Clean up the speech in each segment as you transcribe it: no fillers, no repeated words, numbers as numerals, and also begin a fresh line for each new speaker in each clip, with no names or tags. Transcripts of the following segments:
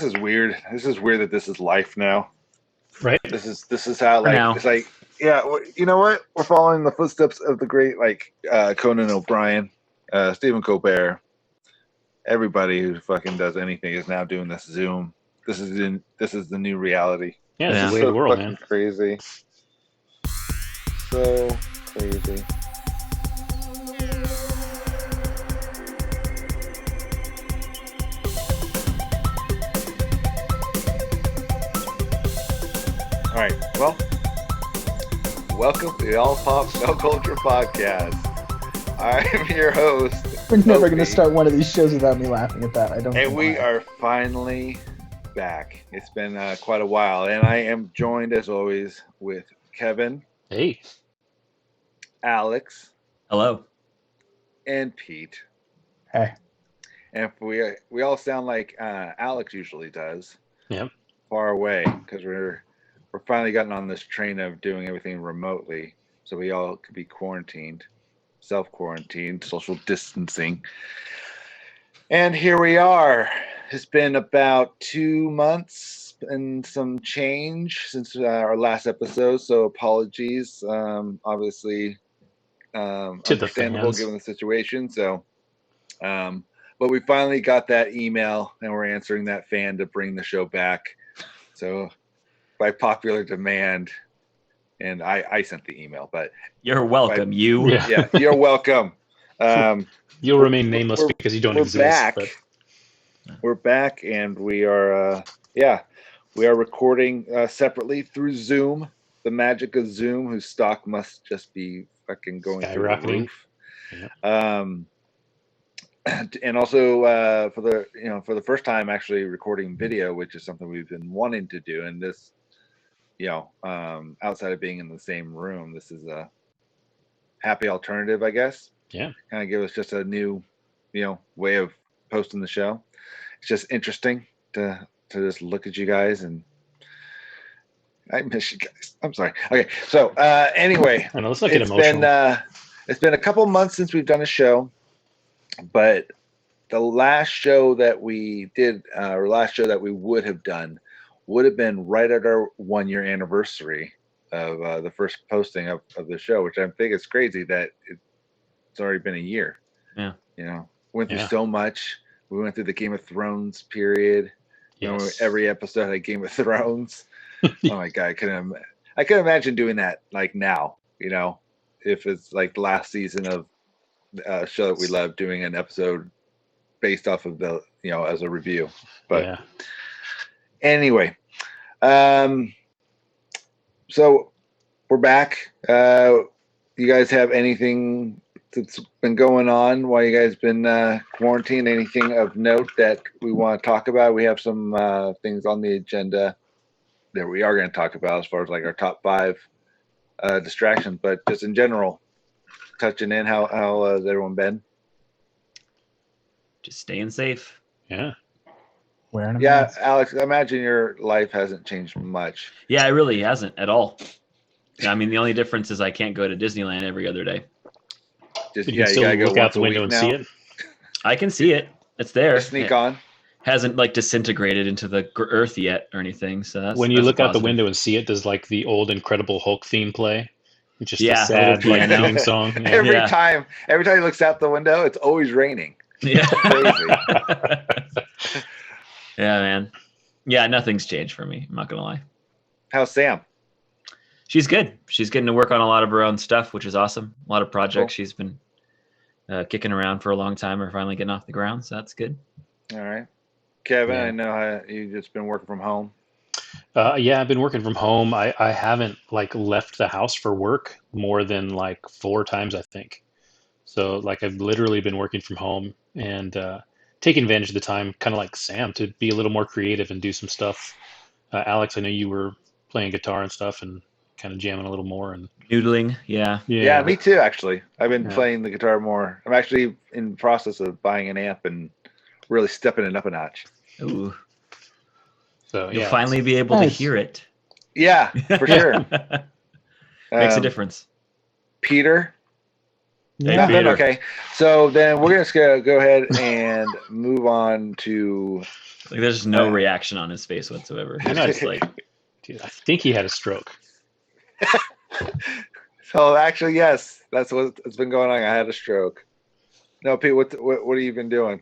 is weird. This is weird that this is life now.
Right.
This is how it's like you know what? We're following the footsteps of the great Conan O'Brien, Stephen Colbert. Everybody who fucking does anything is now doing this Zoom. This is the new reality.
Yeah, it's the way of the world, man.
Crazy. So crazy. All right, well, welcome to the All Pop No Culture Podcast. I'm your host.
We're never going to start one of these shows without me laughing at that. I don't.
And we are finally back. It's been quite a while, and I am joined as always with Kevin.
Hey.
Alex.
Hello.
And Pete.
Hey.
And we all sound like Alex usually does.
Yep.
Far away, because we're finally gotten on this train of doing everything remotely, so we all could be quarantined, self-quarantined, social distancing. And here we are. It's been about 2 months and some change since our last episode, so apologies. Obviously, understandable given the situation. So, but we finally got that email, and we're answering that fan to bring the show back. So, by popular demand, and I sent the email, but
you're welcome.
Yeah, you're welcome.
You'll remain nameless because you don't exist.
We're back, and we are recording separately through Zoom. The magic of Zoom, whose stock must just be fucking going through the roof. Yep. And also for the first time actually recording video, which is something we've been wanting to do, and this. Outside of being in the same room, this is a happy alternative, I guess.
Yeah.
Kind of give us just a new, way of posting the show. It's just interesting to just look at you guys, and I miss you guys. I'm sorry. Okay. So anyway,
I know, let's not get emotional.
It's been a couple months since we've done a show, but the last show that we did, or last show that we would have done, would have been right at our 1 year anniversary of the first posting of the show, which I think is crazy that it's already been a year.
Yeah.
Went through so much. We went through the Game of Thrones period.
Yes.
Every episode had Game of Thrones. Oh my God. I couldn't imagine doing that like now, if it's like the last season of a show that we love, doing an episode based off of the, as a review. But yeah. Anyway, so we're back. You guys have anything that's been going on while you guys been quarantined? Anything of note that we want to talk about? We have some things on the agenda that we are going to talk about as far as like our top 5 distractions, but just in general, touching in, how has everyone been?
Just staying safe.
Yeah.
Alex, I imagine your life hasn't changed much.
Yeah, it really hasn't at all. I mean, the only difference is I can't go to Disneyland every other day.
You gotta look out the window and see it.
I can see it. It's there.
Just sneak on.
Hasn't disintegrated into the earth yet or anything. So that's
when you look out the window and see it. Does like the old Incredible Hulk theme play? It's just a sad theme song. Yeah.
Every time he looks out the window, it's always raining.
Yeah.
Crazy.
Yeah, man. Yeah, nothing's changed for me. I'm not going to lie.
How's Sam?
She's good. She's getting to work on a lot of her own stuff, which is awesome. A lot of projects she's been kicking around for a long time are finally getting off the ground, so that's good.
All right. Kevin, I know you've just been working from home.
Yeah, I've been working from home. I haven't left the house for work more than 4 times, I think. So I've literally been working from home and taking advantage of the time, kind of like Sam, to be a little more creative and do some stuff. Alex, I know you were playing guitar and stuff and kind of jamming a little more and
noodling. Yeah,
me too. Actually, I've been playing the guitar more. I'm actually in the process of buying an amp and really stepping it up a notch.
Ooh.
So
you'll finally be able to hear it.
Yeah, for sure.
Makes a difference.
Peter,
Yeah.
Peter.
Okay, so then we're just gonna go ahead and move on to.
Like, there's no reaction on his face whatsoever. He's just like,
Dude, I think he had a stroke.
So actually, yes, that's what's been going on. I had a stroke. No, Pete, what have you been doing?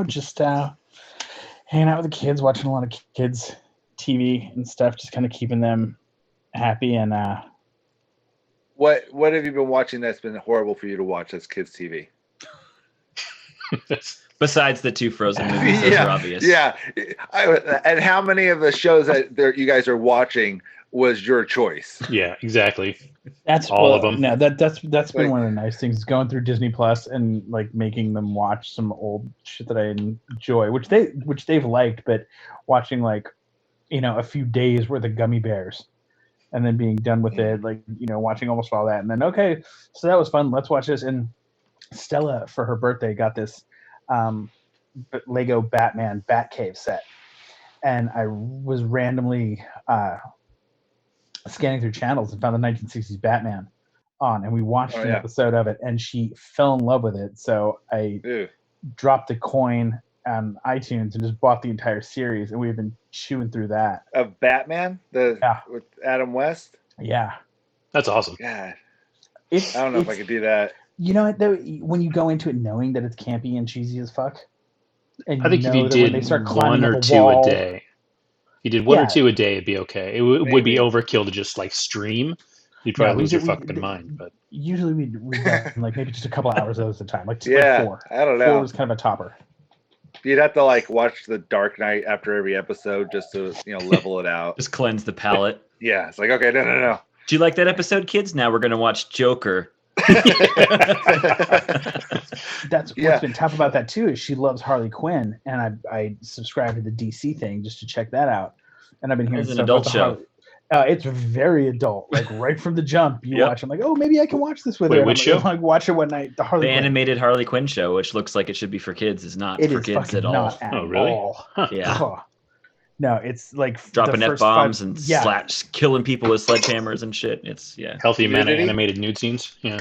Just hanging out with the kids, watching a lot of kids TV and stuff, just kind of keeping them happy. And
What have you been watching that's been horrible for you to watch as kids TV?
besides the 2 Frozen movies, those are obvious.
Yeah, and how many of the shows that you guys are watching was your choice?
Yeah, exactly.
that's
All of them.
No, that's been
Like-
one of the nice things, going through Disney Plus and like making them watch some old shit that I enjoy, which they've liked, but watching like a few days worth of Gummy Bears. And then being done with it, like, watching almost all that. And then, okay, so that was fun. Let's watch this. And Stella, for her birthday, got this Lego Batman Batcave set. And I was randomly scanning through channels and found the 1960s Batman on. And we watched an episode of it. And she fell in love with it. So I dropped a coin on iTunes and just bought the entire series. And we've been chewing through that.
Of Batman, with Adam West.
Yeah,
That's awesome.
God, I don't know if I could do that.
You know what, though? When you go into it knowing that it's campy and cheesy as fuck, and
I think if you
that when
did
they start
one
climbing
or
up a
two
wall,
a day, if you did one or two a day, it'd be okay. It would be
Maybe.
overkill to just like stream. You'd probably lose your fucking mind. But
usually we'd done like maybe just a couple hours at a time, like
Yeah,
4.
I don't
4
know.
was kind of a topper.
You'd have to like watch The Dark Knight after every episode just to level it out.
Just cleanse the palate.
Yeah, it's like, okay, no.
Do you like that episode, kids? Now we're going to watch Joker.
That's what's been tough about that too, is she loves Harley Quinn, and I subscribed to the DC thing just to check that out. And I've been hearing
It's an
stuff
adult
about
show.
It's very adult, like right from the jump. You
Yep.
watch, I'm like, oh, maybe I can watch this with
Wait,
her. And
which
I'm like,
show?
I'm like, watch it one night. The Harley
The
Quinn.
animated Harley Quinn show, which looks like it should be for kids, is not
It
for
is
kids
fucking
at all.
not at
Oh, really?
all.
Yeah.
Oh. No, it's like
Dropping
the
F
first
bombs
5
and killing people with sledgehammers and shit. It's
healthy amount of
Nudity?
animated nude scenes. Yeah.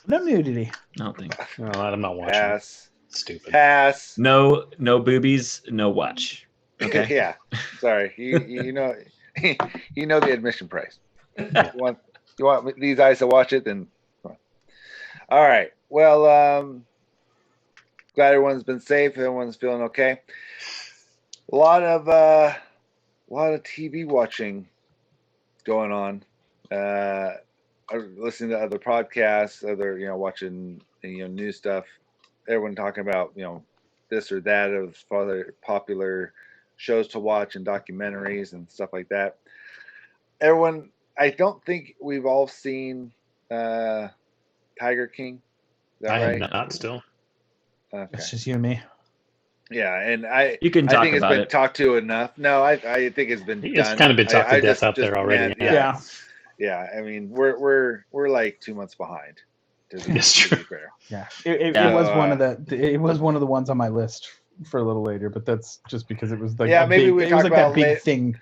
No nudity.
I don't think.
No, I'm not watching.
Pass.
Stupid.
Pass.
No boobies, no watch. Okay.
Yeah. Sorry. You know the admission price. You want these eyes to watch it, then come on. All right. Well, glad everyone's been safe. Everyone's feeling okay. A lot of TV watching going on. Listening to other podcasts, watching new stuff. Everyone talking about this or that of other popular shows to watch and documentaries and stuff like that. Everyone, I don't think we've all seen Tiger King. Is that
I
right?
have not still.
Okay.
It's just you and me.
Yeah, and
You can
I
talk
think it's
about
been
it.
talked to enough. No, I think it's been
It's
done.
kind of been talked to
I
death out there already.
Man, yeah. I mean, we're like 2 months behind.
It's true.
Fair.
Yeah. It
Yeah.
was one of the ones on my list for a little later, but that's just because it was like
Maybe we
it was
talk
like that
about
big thing.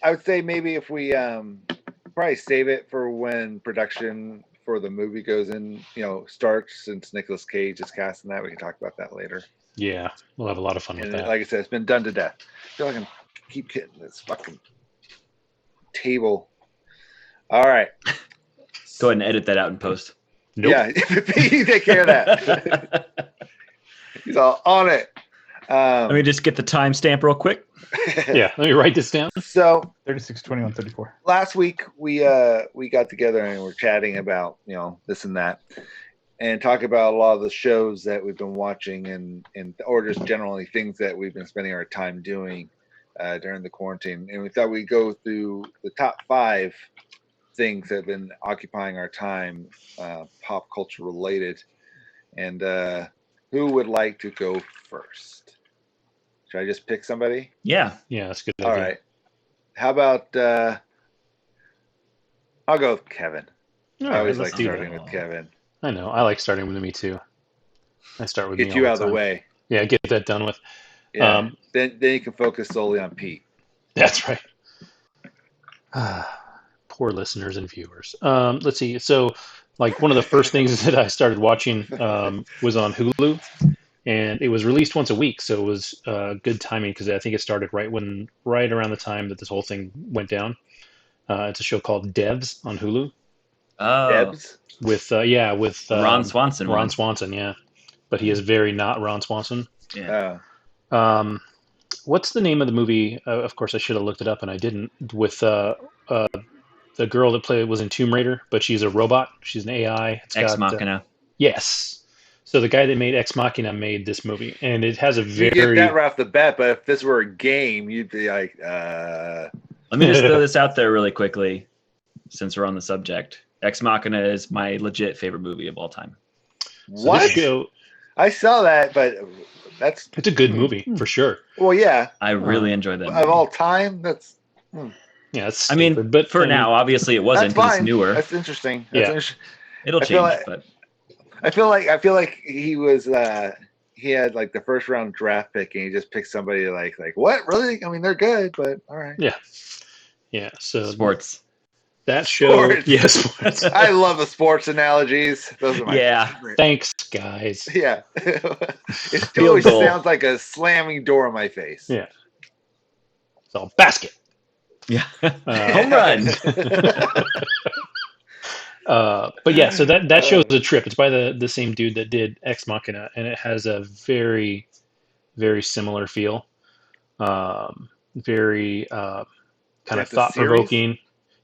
I would say maybe if we probably save it for when production for the movie goes in, starts, since Nicolas Cage is casting that. We can talk about that later.
Yeah, we'll have a lot of fun with
And
that.
like I said, it's been done to death. I feel like I can keep hitting this fucking table. All right.
Go ahead and edit that out in post.
Nope.
Yeah, you take care of that. He's all on it.
Let me just get the timestamp real quick.
Yeah, let me write this down.
So
36, 21, 34.
last week we got together and we're chatting about this and that, and talk about a lot of the shows that we've been watching and or just generally things that we've been spending our time doing during the quarantine. And we thought we'd go through the top 5 things that have been occupying our time, pop culture related. And who would like to go first? Should I just pick somebody?
Yeah.
Yeah, that's a good.
All
idea.
right. How about I'll go with Kevin.
All
I
right,
always
let's
like
do
starting
that.
with Kevin.
I know. I like starting with me too. I start with
Get
me
you
all
out of the
time.
way.
Yeah, get that done with.
Yeah. Then you can focus solely on Pete.
That's right. Poor listeners and viewers. Let's see. So Like one of the first things that I started watching was on Hulu, and it was released once a week, so it was good timing because I think it started right around the time that this whole thing went down. It's a show called Devs on Hulu
Oh,
Debs.
with
Ron Swanson.
Ron
one.
Swanson, yeah, but he is very not Ron Swanson.
Yeah.
Um, what's the name of the movie? Of course, I should have looked it up and I didn't. With the girl that was in Tomb Raider, but she's a robot. She's an AI. It's
Ex
got
Machina.
yes. So the guy that made Ex Machina made this movie, and it has a
You get
very
that right off the bat, but if this were a game, you'd be like,
Let me just throw this out there really quickly, since we're on the subject. Ex Machina is my legit favorite movie of all time.
so
what?
this show.
I saw that, but that's
It's a good movie for sure.
well, yeah.
I really enjoyed that movie.
Of all time, that's
Yeah, it's
I mean,
stupid, but
for now, obviously it wasn't
that's
because
fine.
it's newer.
That's interesting.
Yeah.
It'll
I feel
change,
like-
but
I feel like he was he had like the first round draft pick and he just picked somebody like what really? I mean they're good, but all right.
yeah. So
sports.
that show,
Sports.
yes. Sports.
I love the sports analogies. Those are my
Yeah.
favorite.
Thanks, guys.
Yeah. It
Field
always
goal.
sounds like a slamming door in my face.
Yeah. So basket.
Yeah.
Uh,
Home run.
But yeah, so that show is a trip. It's by the same dude that did Ex Machina, and it has a very, very similar feel. Very kind of
It's a
thought provoking.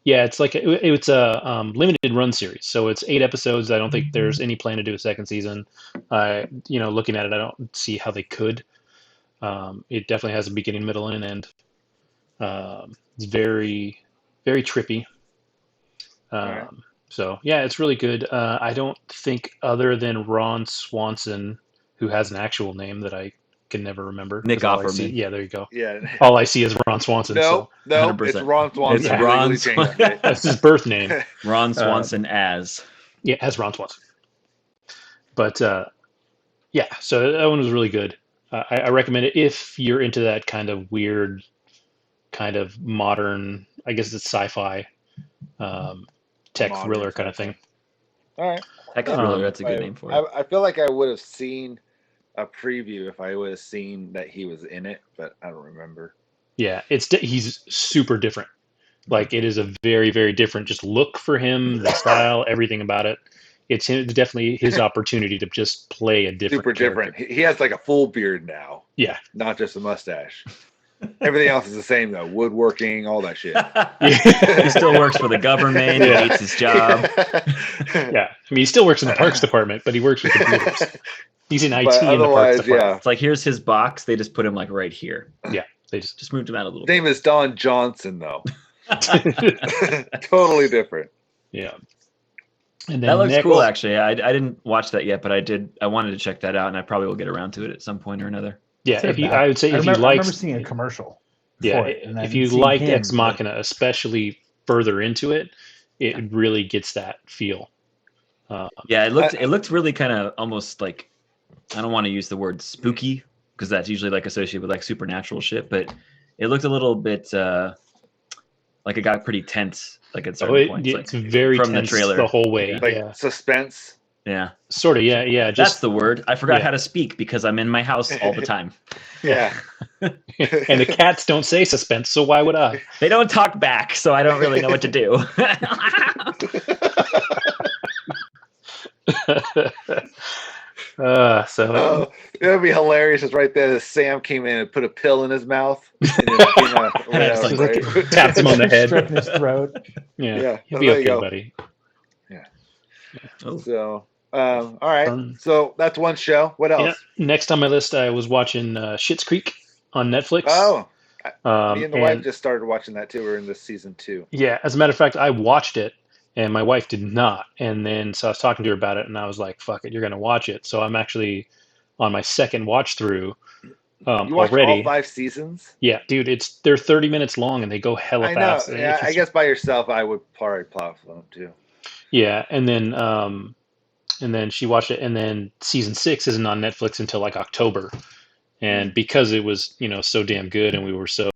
Yeah, it's like it's a limited run series, so it's 8 episodes. I don't think there's any plan to do a second season. Looking at it, I don't see how they could. It definitely has a beginning, middle, and an end. It's very, very trippy.
Right.
So yeah, it's really good. I don't think other than Ron Swanson, who has an actual name that I can never remember.
Nick
'cause all I
Offerman.
see- Yeah, there you go.
Yeah.
All I see is Ron Swanson.
No,
So
it's
100%.
Ron Swanson.
It's
I
Ron
legally changed it.
that's his birth name.
Ron Swanson as.
Yeah, it has Ron Swanson. But yeah, so that one was really good. I recommend it if you're into that kind of weird, kind of modern, I guess it's sci-fi, tech
Modern
thriller kind of thing.
All right.
Tech thriller, that's a good name for it.
I feel like I would have seen a preview if I would have seen that he was in it, but I don't remember.
Yeah, he's super different. Like it is a very, very different just look for him, the style, everything about it. It's definitely his opportunity to just play a different
Super different.
character.
He has like a full beard now,
Yeah.
not just a mustache. Everything else is the same though. Woodworking, all that shit.
He still works for the government.
Yeah.
He hates his job.
Yeah. I mean, he still works in the parks department, but he works with computers. He's in IT
But
in the parks
otherwise,
department.
It's like, here's his box. They just put him like right here.
Yeah. They just
Just moved him out a little
His
bit.
name is Don Johnson though. Totally different.
yeah. And then
That looks
next,
cool, actually. I didn't watch that yet, but I wanted to check that out, and I probably will get around to it at some point or another.
Yeah, I would say if you
I
like,
remember seeing a commercial.
yeah,
for it, and
if
then
you
seeing
liked
him,
Ex Machina, especially further into it, it really gets that feel.
Yeah, it looked really kind of almost like, I don't want to use the word spooky because that's usually like associated with like supernatural shit, but it looked a little bit like it got pretty tense like at certain points.
It's
Like,
very
from the
tense
trailer.
the whole way.
Yeah.
Like
Yeah,
suspense.
yeah,
sort of. Yeah.
that's
Just
the word. I forgot
yeah.
how to speak because I'm in my house all the time.
Yeah.
and the cats don't say suspense, so why would I?
They don't talk back, so I don't really know what to do.
So
Oh, it would be hilarious if right there Sam came in and put a pill in his mouth. And just came out,
It's
whatever,
like-
right?
taps him on the head.
Strip in his throat.
Yeah,
Yeah,
you'll be
there you
okay,
go.
buddy.
Oh.
So, all right.
Um,
So that's one show. What else?
Yeah. Next on my list, I was watching Schitt's Creek on Netflix.
Oh, me and the wife
and-
just started watching that too. We're in this season 2.
Yeah, as a matter of fact, I watched it and my wife did not. And then so I was talking to her about it and I was like, fuck it, you're going to watch it. So I'm actually on my second watch through
You watched
already.
all 5 seasons?
Yeah, dude, they're 30 minutes long and they go hella
I know.
fast.
Yeah, I guess by yourself, I would probably plow through them too.
Yeah, and then she watched it and then season 6 isn't on Netflix until like October. And because it was, so damn good and we were so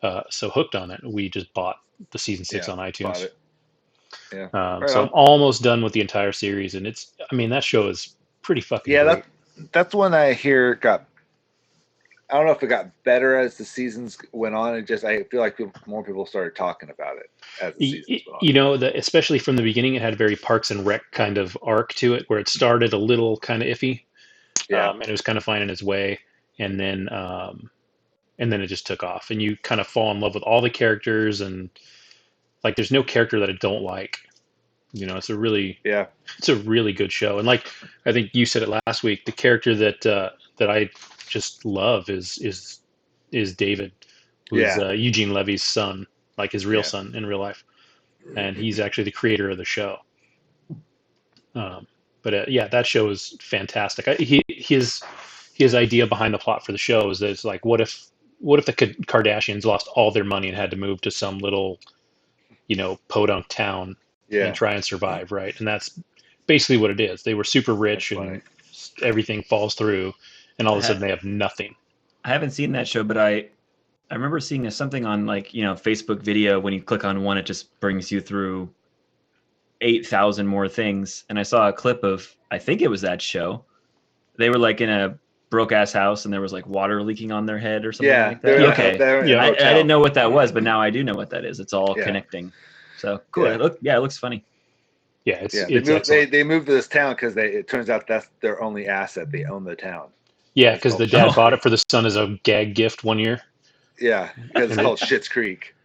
hooked on it, we just bought the season 6
Yeah,
on
bought
iTunes.
it. Yeah.
So I'm almost done with the entire series, and that show is pretty fucking great.
That's one I hear I don't know if it got better as the seasons went on. I feel like more people started talking about it as the seasons went on.
Especially from the beginning, it had a very Parks and Rec kind of arc to it, where it started a little kind of iffy, and it was kind of finding its way, and then it just took off, and you kind of fall in love with all the characters, and like there's no character that I don't like. It's a really good show, and like I think you said it last week, the character that I just love is David, who's Eugene Levy's son, like his real son in real life, and he's actually the creator of the show. That show is fantastic. His idea behind the plot for the show is that it's like, what if the Kardashians lost all their money and had to move to some little, podunk town and try and survive, right? And that's basically what it is. They were super rich and everything falls through, and all of a sudden they have nothing.
I haven't seen that show, but I remember seeing something on Facebook video. When you click on one, it just brings you through 8,000 more things. And I saw a clip of, I think it was that show. They were like in a broke ass house, and there was like water leaking on their head or something like that. Okay. I didn't know what that was, but now I do know what that is. It's all connecting. So cool. It looks funny.
Yeah, it's excellent.
They moved to this town because it turns out that's their only asset. They own the town.
Yeah, because the dad bought it for the son as a gag gift one year.
Yeah, because it's called Schitt's Creek.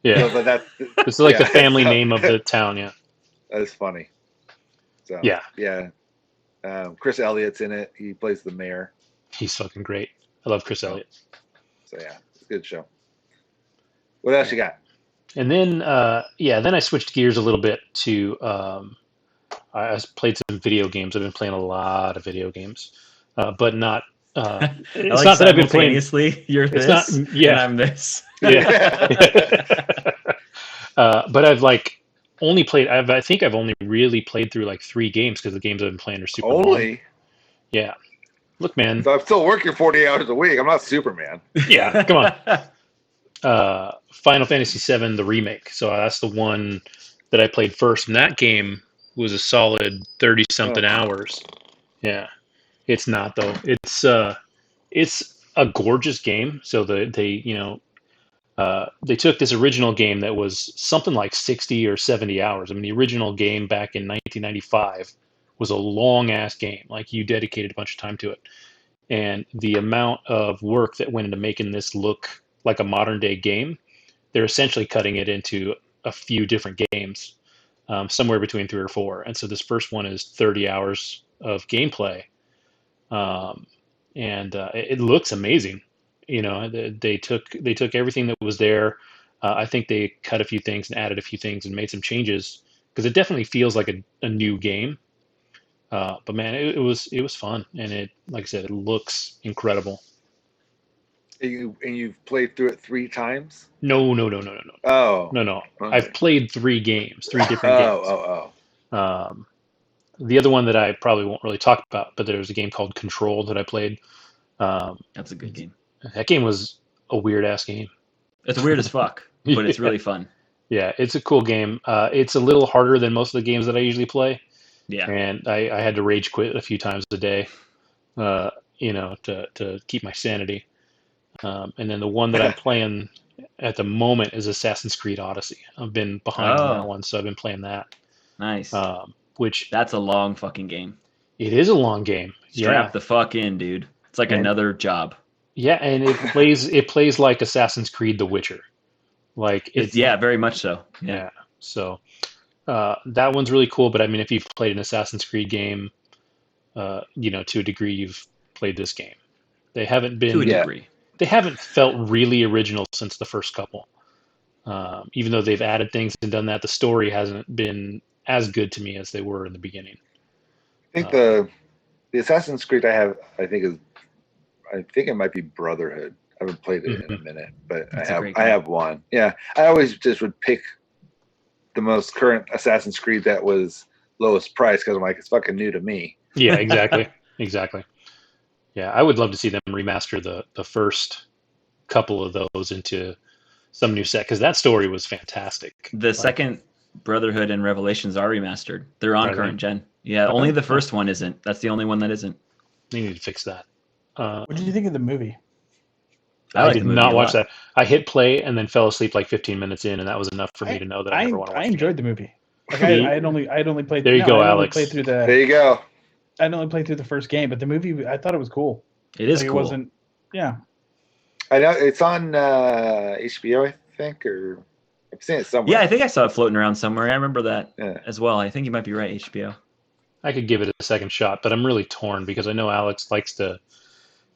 Yeah,
but
it's like the family name of the town. Yeah,
that's funny. So
yeah.
Chris Elliott's in it. He plays the mayor.
He's fucking great. I love Chris Elliott.
So it's a good show. What else you got?
And then then I switched gears a little bit to I played some video games. I've been playing a lot of video games, but not. It's not that I've been playing.
You're this, and I'm this.
Yeah. But I've only played. I think I've only really played through like 3 games because the games I've been playing are super long. Yeah. Look, man.
So I'm still working 40 hours a week. I'm not Superman.
Yeah, come on. Final Fantasy VII, the remake. So that's the one that I played first, and that game was a solid 30-something hours. Yeah, it's not though. It's a gorgeous game. So they took this original game that was something like 60 or 70 hours. I mean, the original game back in 1995 was a long ass game. Like, you dedicated a bunch of time to it, and the amount of work that went into making this look like a modern day game, they're essentially cutting it into a few different games, somewhere between 3 or 4. And so this first one is 30 hours of gameplay, and it looks amazing. They took everything that was there. I think they cut a few things and added a few things and made some changes, because it definitely feels like a new game. But man, it was fun, and it, like I said, it looks incredible.
And you've played through it 3 times?
No.
Oh.
No.
Okay.
I've played 3 games, 3 different games. The other one that I probably won't really talk about, but there's a game called Control that I played.
That's a good game.
That game was a weird ass game.
It's weird as fuck, but it's really fun.
Yeah, it's a cool game. It's a little harder than most of the games that I usually play.
Yeah.
And I had to rage quit a few times a day, to keep my sanity. And then the one that I'm playing at the moment is Assassin's Creed Odyssey. I've been behind on that one, so I've been playing that.
Nice.
That's
a long fucking game.
It is a long game.
Strap the fuck in, dude. It's like another job.
Yeah, and it plays like Assassin's Creed: The Witcher. Like it's
very much so.
Yeah. So that one's really cool. But I mean, if you've played an Assassin's Creed game, to a degree, you've played this game. They haven't been
to a degree.
They haven't felt really original since the first couple. Even though they've added things and done that, the story hasn't been as good to me as they were in the beginning.
I think the Assassin's Creed I think it might be Brotherhood. I haven't played it in a minute, but I have one. Yeah, I always just would pick the most current Assassin's Creed that was lowest price, because I'm like, it's fucking new to me.
Yeah, exactly. Yeah, I would love to see them remaster the first couple of those into some new set, because that story was fantastic.
The second Brotherhood and Revelations are remastered. They're on
Are they?
current gen. Yeah,
Okay.
only the first one isn't. That's the only one that isn't.
They need to fix that.
What did you think of the movie?
I
I
like
did
the movie
not
a
watch
lot.
that. I hit play and then fell asleep like 15 minutes in, and that was enough for me to know that I never want to watch
I
it
enjoyed
again.
the movie. Like
The-
I had only played.
There you go,
I only
Alex.
played through
There
the.
you go.
I only played through the first game, but the movie I thought it was cool.
It is
Like,
cool.
It wasn't. Yeah.
I know it's on HBO, I think, or I've seen it somewhere.
Yeah, I think I saw it floating around somewhere. I remember that
Yeah.
as well. I think you might be right, HBO.
I could give it a second shot, but I'm really torn because I know Alex likes the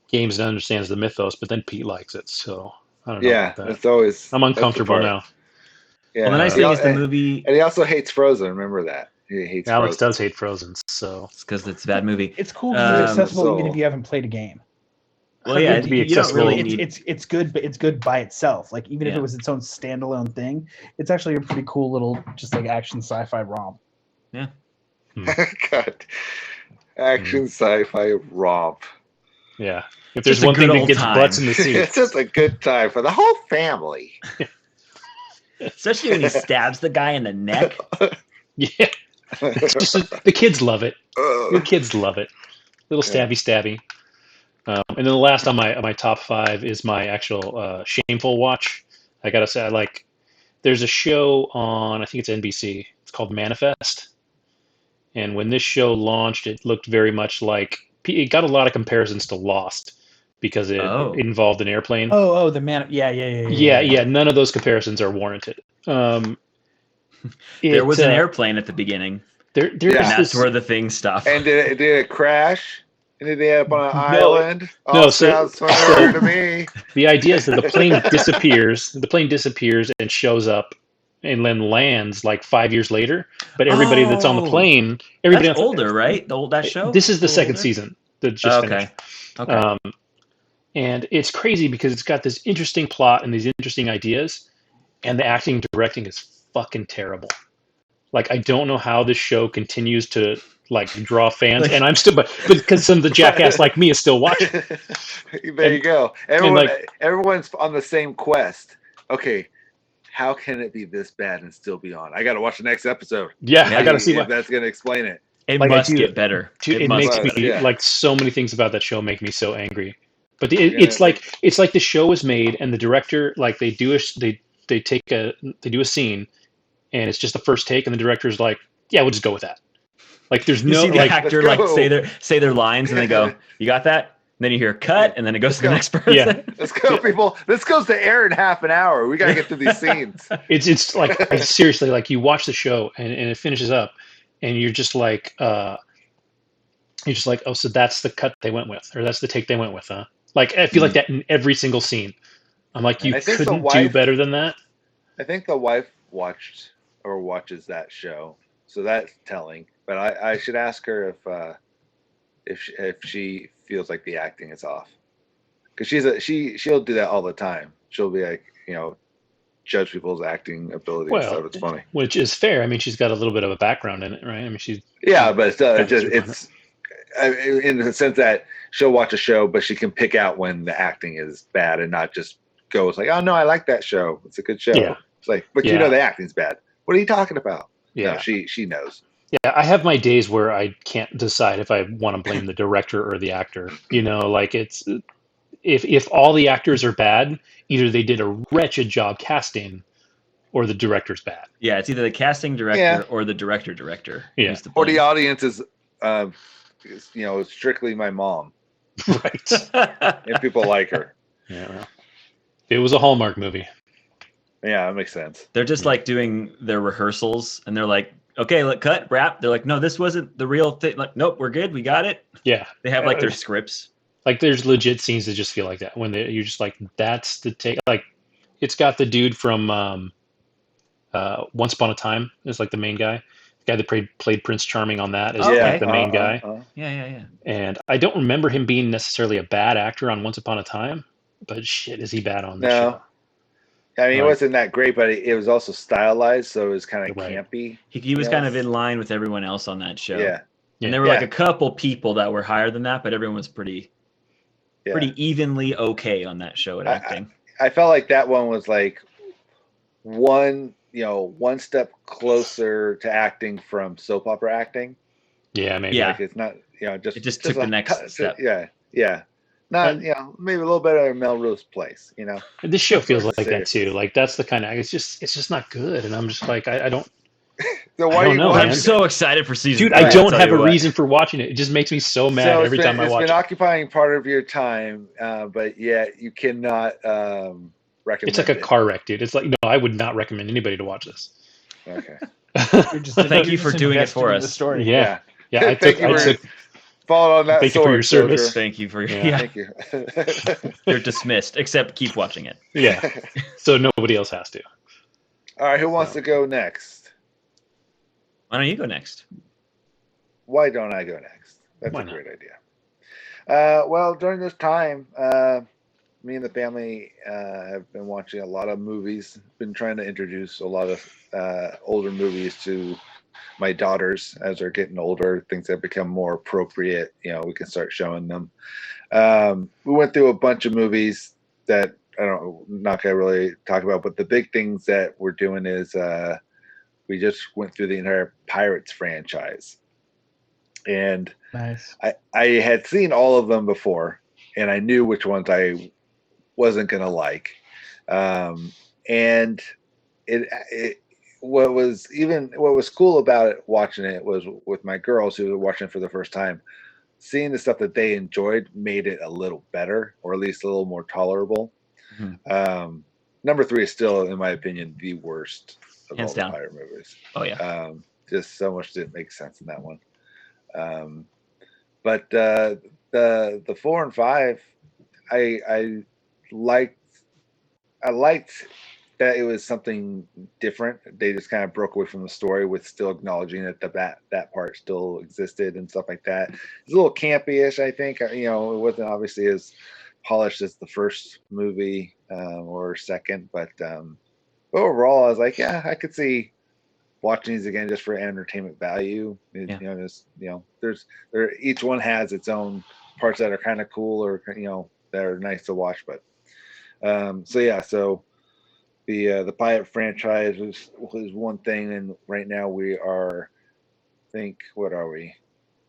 games and understands the mythos, but then Pete likes it, so I don't know
Yeah,
about that.
that's always.
I'm
that's the
uncomfortable
part.
now.
Yeah.
Well, the nice
He
thing
al-
is the movie.
and he also hates Frozen. Remember that he hates
Alex
Frozen.
does hate Frozen, so
It's because it's a bad movie.
It's cool because it's
Um,
accessible even
so-
if you haven't played a game.
Well, yeah,
It would be
you don't
accessible.
really need.
It's good, but it's good by itself. Like even if
Yeah.
it was its own standalone thing, it's actually a pretty cool little just like action sci-fi romp.
God. Action sci-fi romp.
yeah. If there's
Just a
one thing
good
that
old
gets
time.
butts in the
It's
seats,
just a good time for the whole family.
Especially when he stabs the guy in the neck.
yeah, it's just the kids love it. The
Ugh.
kids love it. Little
Yeah.
stabby. And then the last on my top 5 is my actual shameful watch. I gotta say, there's a show on, I think it's NBC. It's called Manifest. And when this show launched, it looked very much like it got a lot of comparisons to Lost because it
Oh.
involved an airplane.
Oh, the man.
Yeah. None of those comparisons are warranted.
There was an airplane at the beginning,
There's
and
Yeah.
that's
this,
where the thing stopped.
And did it crash? And did they end up on an
No,
island?
no,
All
so-
sounds familiar to me.
the idea is that the plane disappears. The plane disappears and shows up, and then lands like 5 years later. But everybody that's on the
Oh.
plane, everybody
That's
else,
older, right? That show.
This is the
A little
second
older?
season that just
Okay.
finished.
Okay.
And it's crazy because it's got this interesting plot and these interesting ideas, and the acting and directing is fucking terrible. Like I don't know how this show continues to draw fans,
Like-
and I'm still, but because some of the jackass like me is still watching.
There you go.
like-
Everyone's on the same quest. Okay, how can it be this bad and still be on? I got to watch the next episode.
Yeah,
Yeah,
I got to see
if
what.
that's going to explain it.
It
like,
must
dude,
get better.
Dude, it
must
makes
get
me
better.
yeah.
like so many things about that show make me so angry. But
Yeah.
it's like the show is made and the director they do a scene and it's just the first take and the director's like, yeah, we'll just go with that. Like there's
You
no
see the
like
actor
Let's go.
say their lines, and they go, "You got that?" And then you hear a cut, and then it goes to the
go.
next person.
Yeah.
Let's go, people. This goes to air in half an hour. We got to get through these scenes.
it's like seriously like you watch the show and it finishes up and you're just like oh, so that's the cut they went with, or that's the take they went with, huh? Like I feel like that in every single scene. I'm like, you
I think the
couldn't do
wife-
better than that.
I think the wife watches that show, so that's telling. But I should ask her if she feels like the acting is off, because she'll do that all the time. She'll be like, judge people's acting ability and
Well,
stuff. It's funny.
Which is fair. I mean, she's got a little bit of a background in it, right? I mean, she's
Yeah, but
Yeah,
it's in the sense that she'll watch a show, but she can pick out when the acting is bad and not just go, it's like, oh no, I like that show. It's a good show.
Yeah.
It's like, but
Yeah.
the acting's bad. What are you talking about?
yeah.
No, she knows.
Yeah, I have my days where I can't decide if I want to blame the director or the actor. Like it's if all the actors are bad, either they did a wretched job casting or the director's bad.
Yeah, it's either the casting director
Yeah.
or the director.
Yeah.
who's to
Or the
blame.
audience is strictly my mom,
Right.
and people like her.
Yeah. Well, it was a Hallmark movie.
Yeah, that makes sense.
They're just like doing their rehearsals, and they're like, "Okay, let cut, wrap." They're like, "No, this wasn't the real thing." Like, "Nope, we're good. We got it."
Yeah.
They have like their scripts.
Like there's legit scenes that just feel like that when you're just like, that's the take. Like it's got the dude from Once Upon a Time is like the main guy. The guy that played Prince Charming on that is
Okay.
like the main guy.
Yeah.
And I don't remember him being necessarily a bad actor on Once Upon a Time, but shit, is he bad on this
No.
show?
I mean, it
Right.
wasn't that great, but it was also stylized, so it was kind of
Right.
campy.
He was
Yeah.
kind of in line with everyone else on that show.
Yeah.
Yeah.
And there were
Yeah.
like a couple people that were higher than that, but everyone was pretty evenly okay on that show at acting.
I felt like that one was like one one step closer to acting from soap opera acting.
Yeah, maybe.
Yeah.
Like it's not, just
It just took the next step.
Yeah. Not, maybe a little better than Melrose Place,
This show feels like that
seriousness.
too. Like that's the kind of it's just not good, and I'm just like I don't.
So
I don't know,
I'm
man.
so excited for season
Dude,
3.
I
I'll
don't
tell
have
you
a
what.
reason for watching it. It just makes me so mad every time I watch
it's
it.
been occupying part of your time, but yet you cannot recommend
It's like a
it.
car wreck, dude. It's like no, I would not recommend anybody to watch this.
Okay.
Thank you for doing it for us.
Story.
Yeah. I
Thank
took.
you
I
for
took.
following on that
Thank you for your
sword,
service.
Joker.
Thank you for
Yeah.
Thank you.
You're dismissed, except keep watching it.
Yeah. So nobody else has to.
All right, who wants to go next?
Why don't you go next?
Why don't I go next? That's
Why
a
not?
great idea. Well, during this time, me and the family have been watching a lot of movies. Been trying to introduce a lot of older movies to my daughters as they're getting older. Things that become more appropriate, we can start showing them. We went through a bunch of movies that not gonna really talk about, but the big things that we're doing is we just went through the entire Pirates franchise. And
Nice.
I had seen all of them before, and I knew which ones I wasn't gonna like. And what was cool about it, watching it, was with my girls who were watching it for the first time. Seeing the stuff that they enjoyed made it a little better, or at least a little more tolerable.
Mm-hmm.
Number 3 is still, in my opinion, the worst of
Hands
all the
down.
pirate movies.
Oh yeah.
Just so much didn't make sense in that one. But the 4 and 5, I liked that it was something different. They just kind of broke away from the story with still acknowledging that that part still existed and stuff like that. It's a little campy-ish, I think. It wasn't obviously as polished as the first movie or second, but overall, I was like, yeah, I could see watching these again just for entertainment value.
Yeah.
Each one has its own parts that are kind of cool or that are nice to watch. But so the Pirate franchise was one thing, and right now we are, what are we,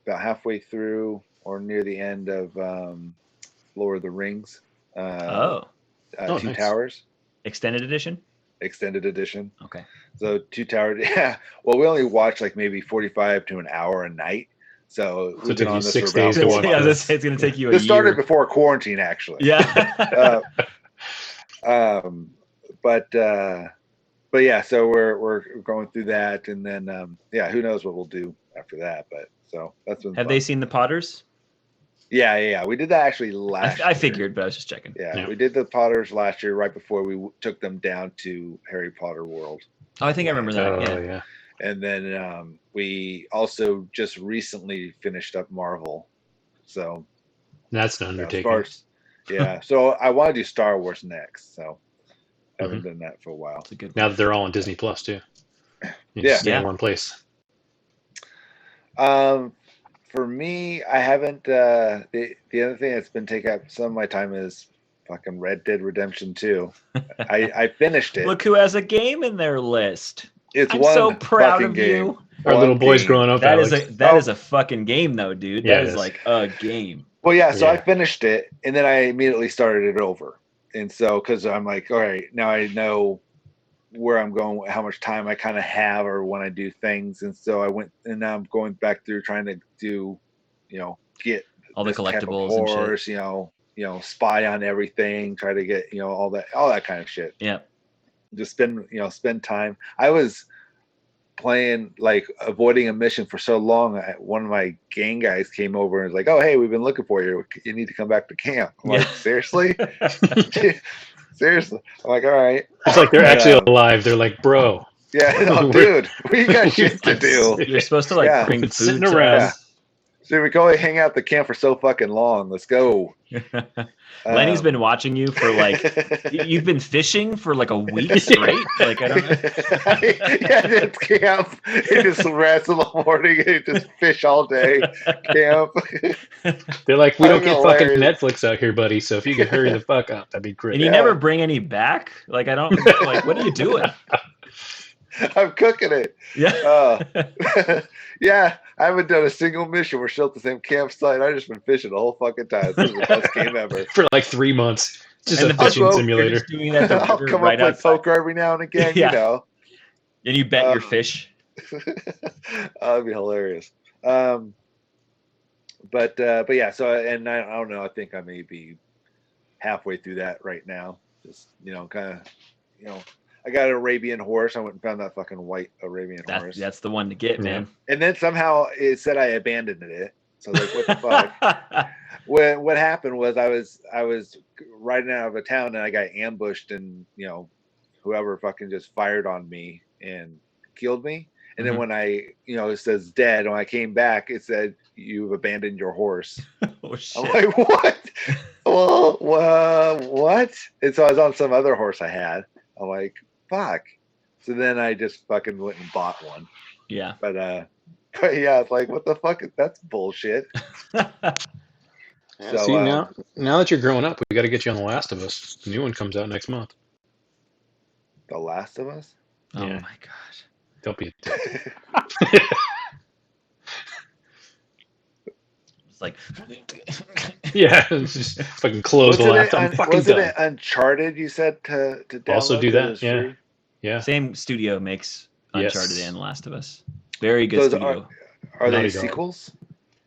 about halfway through or near the end of Lord of the Rings. Two
Nice.
Towers
Extended edition.
extended edition.
Okay.
So Two Towers. Yeah. Well, we only watch like maybe 45 to an hour a night. So we've
it
been
took
on
you
this
6
for about
days to
4
watch
months.
It's going to take you a
This started
year.
before quarantine, actually.
Yeah.
But yeah, so we're going through that, and then who knows what we'll do after that. But so that's been
Have
fun.
they seen the Potters?
Yeah. We did that actually last
I
year.
figured, but I was just checking.
Yeah, we did the Potters last year, right before we took them down to Harry Potter World.
Oh, I think I remember that.
Oh,
yeah.
And then we also just recently finished up Marvel. So
That's an undertaking.
So I want to do Star Wars next. So I haven't done that for a while.
That's a good
Now that they're all on Disney Plus too. You
Yeah.
just stay in one place.
For me, I haven't. The other thing that's been taking up some of my time is fucking Red Dead Redemption 2. I finished it.
Look who has a game in their list.
It's
I'm
one
so proud
fucking
of
game.
you.
Our
One
little boys
game.
growing up.
That
Alex.
is a fucking game though, dude.
Yeah,
That
it
is
is.
like a game.
Well, yeah. So I
Yeah.
finished it, and then I immediately started it over. And so, because I'm like, all right, now I know where I'm going, how much time I kind of have, or when I do things. And so I went, and now I'm going back through trying to do, get
All the
this type of
collectibles and shit.
horse, spy on everything, try to get, all that kind of shit.
Yeah.
Just spend time. I was playing, like, avoiding a mission for so long. One of my gang guys came over and was like, "Oh, hey, we've been looking for you. You need to come back to camp." I'm like, seriously? Seriously? I'm like, all right.
It's like they're actually alive. They're like, bro.
Yeah, no, dude, we got shit to do.
You're supposed to like bring food
Sitting
to
around.
us.
So we can only hang out at the camp for so fucking long. Let's go.
Lenny's been watching you for like you've been fishing for like a week straight. Like I don't know.
Yeah, it's camp. He just rest in the morning and just fish all day. Camp.
They're like, we don't
Fucking
get fucking
hilarious.
Netflix out here, buddy. So if you could hurry the fuck up, that'd be great.
And you
Yeah.
never bring any back? Like I don't like what are you doing?
I'm cooking it.
Yeah.
Yeah, I haven't done a single mission. We're still at the same campsite. I've just been fishing the whole fucking time. This is the best game ever.
For like 3 months. It's just
And
a
the
fishing
I'll go-
You're
simulator.
just doing it at the
I'll
river
come
right
up play
outside.
poker every now and again,
Yeah.
you know.
And you bet your fish.
That'd be hilarious. But yeah. So and I don't know. I think I may be halfway through that right now. Just kind of, I got an Arabian horse. I went and found that fucking white Arabian horse.
That's the one to get, man.
And then somehow it said I abandoned it. So like, what the fuck? What happened was I was riding out of a town and I got ambushed and whoever fucking just fired on me and killed me. And then when it says dead, when I came back, it said you've abandoned your horse.
Oh shit!
I'm like, what? Well, what? And so I was on some other horse I had. I'm like, fuck. So then I just fucking went and bought one.
Yeah.
But yeah, it's like, what the fuck? That's bullshit.
So, see, now that you're growing up, we got to get you on The Last of Us. The new one comes out next month.
The Last of Us?
Oh
Yeah.
my god!
Don't be a dick.
It's like,
Yeah, it's just fucking close the laptop. I'm fucking
wasn't
done.
it Uncharted you said to download?
Also do that,
it's
yeah.
free?
Yeah.
same studio makes
Yes.
Uncharted and The Last of Us. Very good
Those
studio.
Are they
Naughty Dog.
sequels?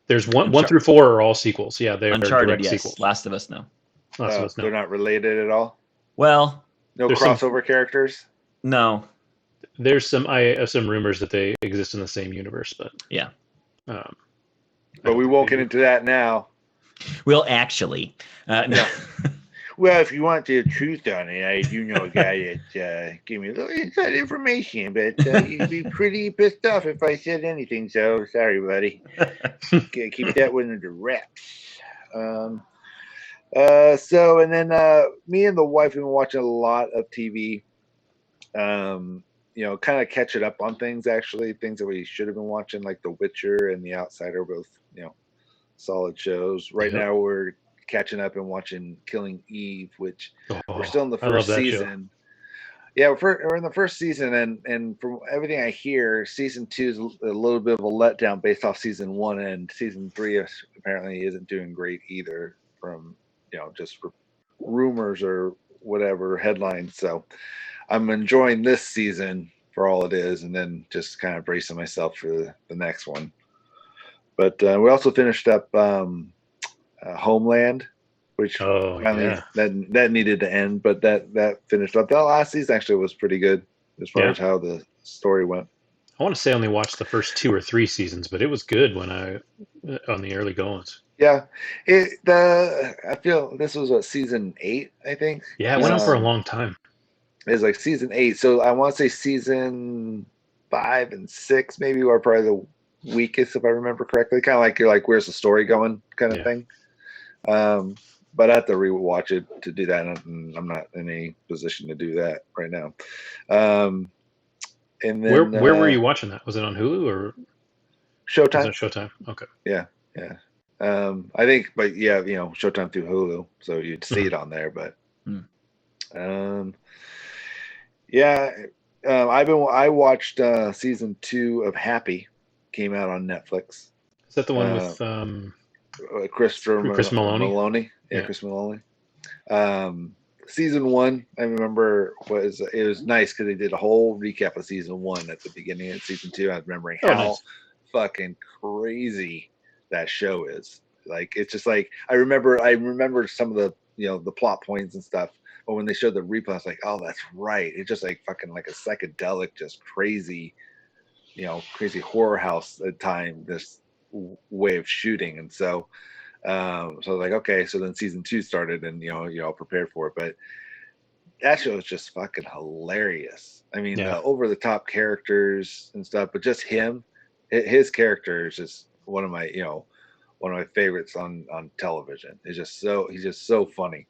There's one through 4 are all sequels. Yeah, they're
Uncharted,
direct
yes.
sequels.
Last of Us, no.
Last of Us, no.
They're not related at all?
Well,
No
There's
crossover characters?
no.
There's some rumors that they exist in the same universe, but
Yeah.
But we won't get into that now.
Well, actually, no.
Well, if you want the truth on it, I do know a guy that gave me a little inside information, but you'd be pretty pissed off if I said anything, so sorry, buddy. Keep that one under wraps. So, and then me and the wife have been watching a lot of TV, kind of catching up on things, actually, things that we should have been watching, like The Witcher and The Outsider, both, solid shows. Right now we're catching up and watching Killing Eve, which we're still in the first season. Yeah, we're in the first season, and from everything I hear, season 2 is a little bit of a letdown based off season 1, and season 3 apparently isn't doing great either from just rumors or whatever headlines. So I'm enjoying this season for all it is, and then just kind of bracing myself for the next one. But we also finished up Homeland, which finally that needed to end, but that finished up. That last season actually was pretty good as far as how the story went.
I want to say I only watched the first 2 or 3 seasons, but it was good when on the early goings.
Yeah, I feel this was season 8, I think.
Yeah, it went on for a long time.
It was like season 8, so I want to say season 5 and 6 maybe were probably the weakest, if I remember correctly. Kind of like you're like, where's the story going, kind of thing. But I have to rewatch it to do that, and I'm not in any position to do that right now. And then
where were you watching that? Was it on Hulu or
Showtime?
Was it Showtime? Okay.
Yeah. I think, but yeah, Showtime through Hulu, so you'd see it on there. But I watched season 2 of Happy, came out on Netflix.
Is that the one with
Chris Maloney?
Yeah,
Chris Maloney. Season 1, I remember it was nice because they did a whole recap of season 1 at the beginning of season 2. I was remembering how fucking crazy that show is. Like, it's just like I remember some of the the plot points and stuff, but when they showed the replay, I was like, oh, that's right. It's just like fucking like a psychedelic, just crazy, crazy horror house at time, this way of shooting. And so I was like, okay, so then season 2 started, and you're all prepared for it. But that show is just fucking hilarious. I mean, the over the top characters and stuff, but just his character is just one of my favorites on television. He's just so funny.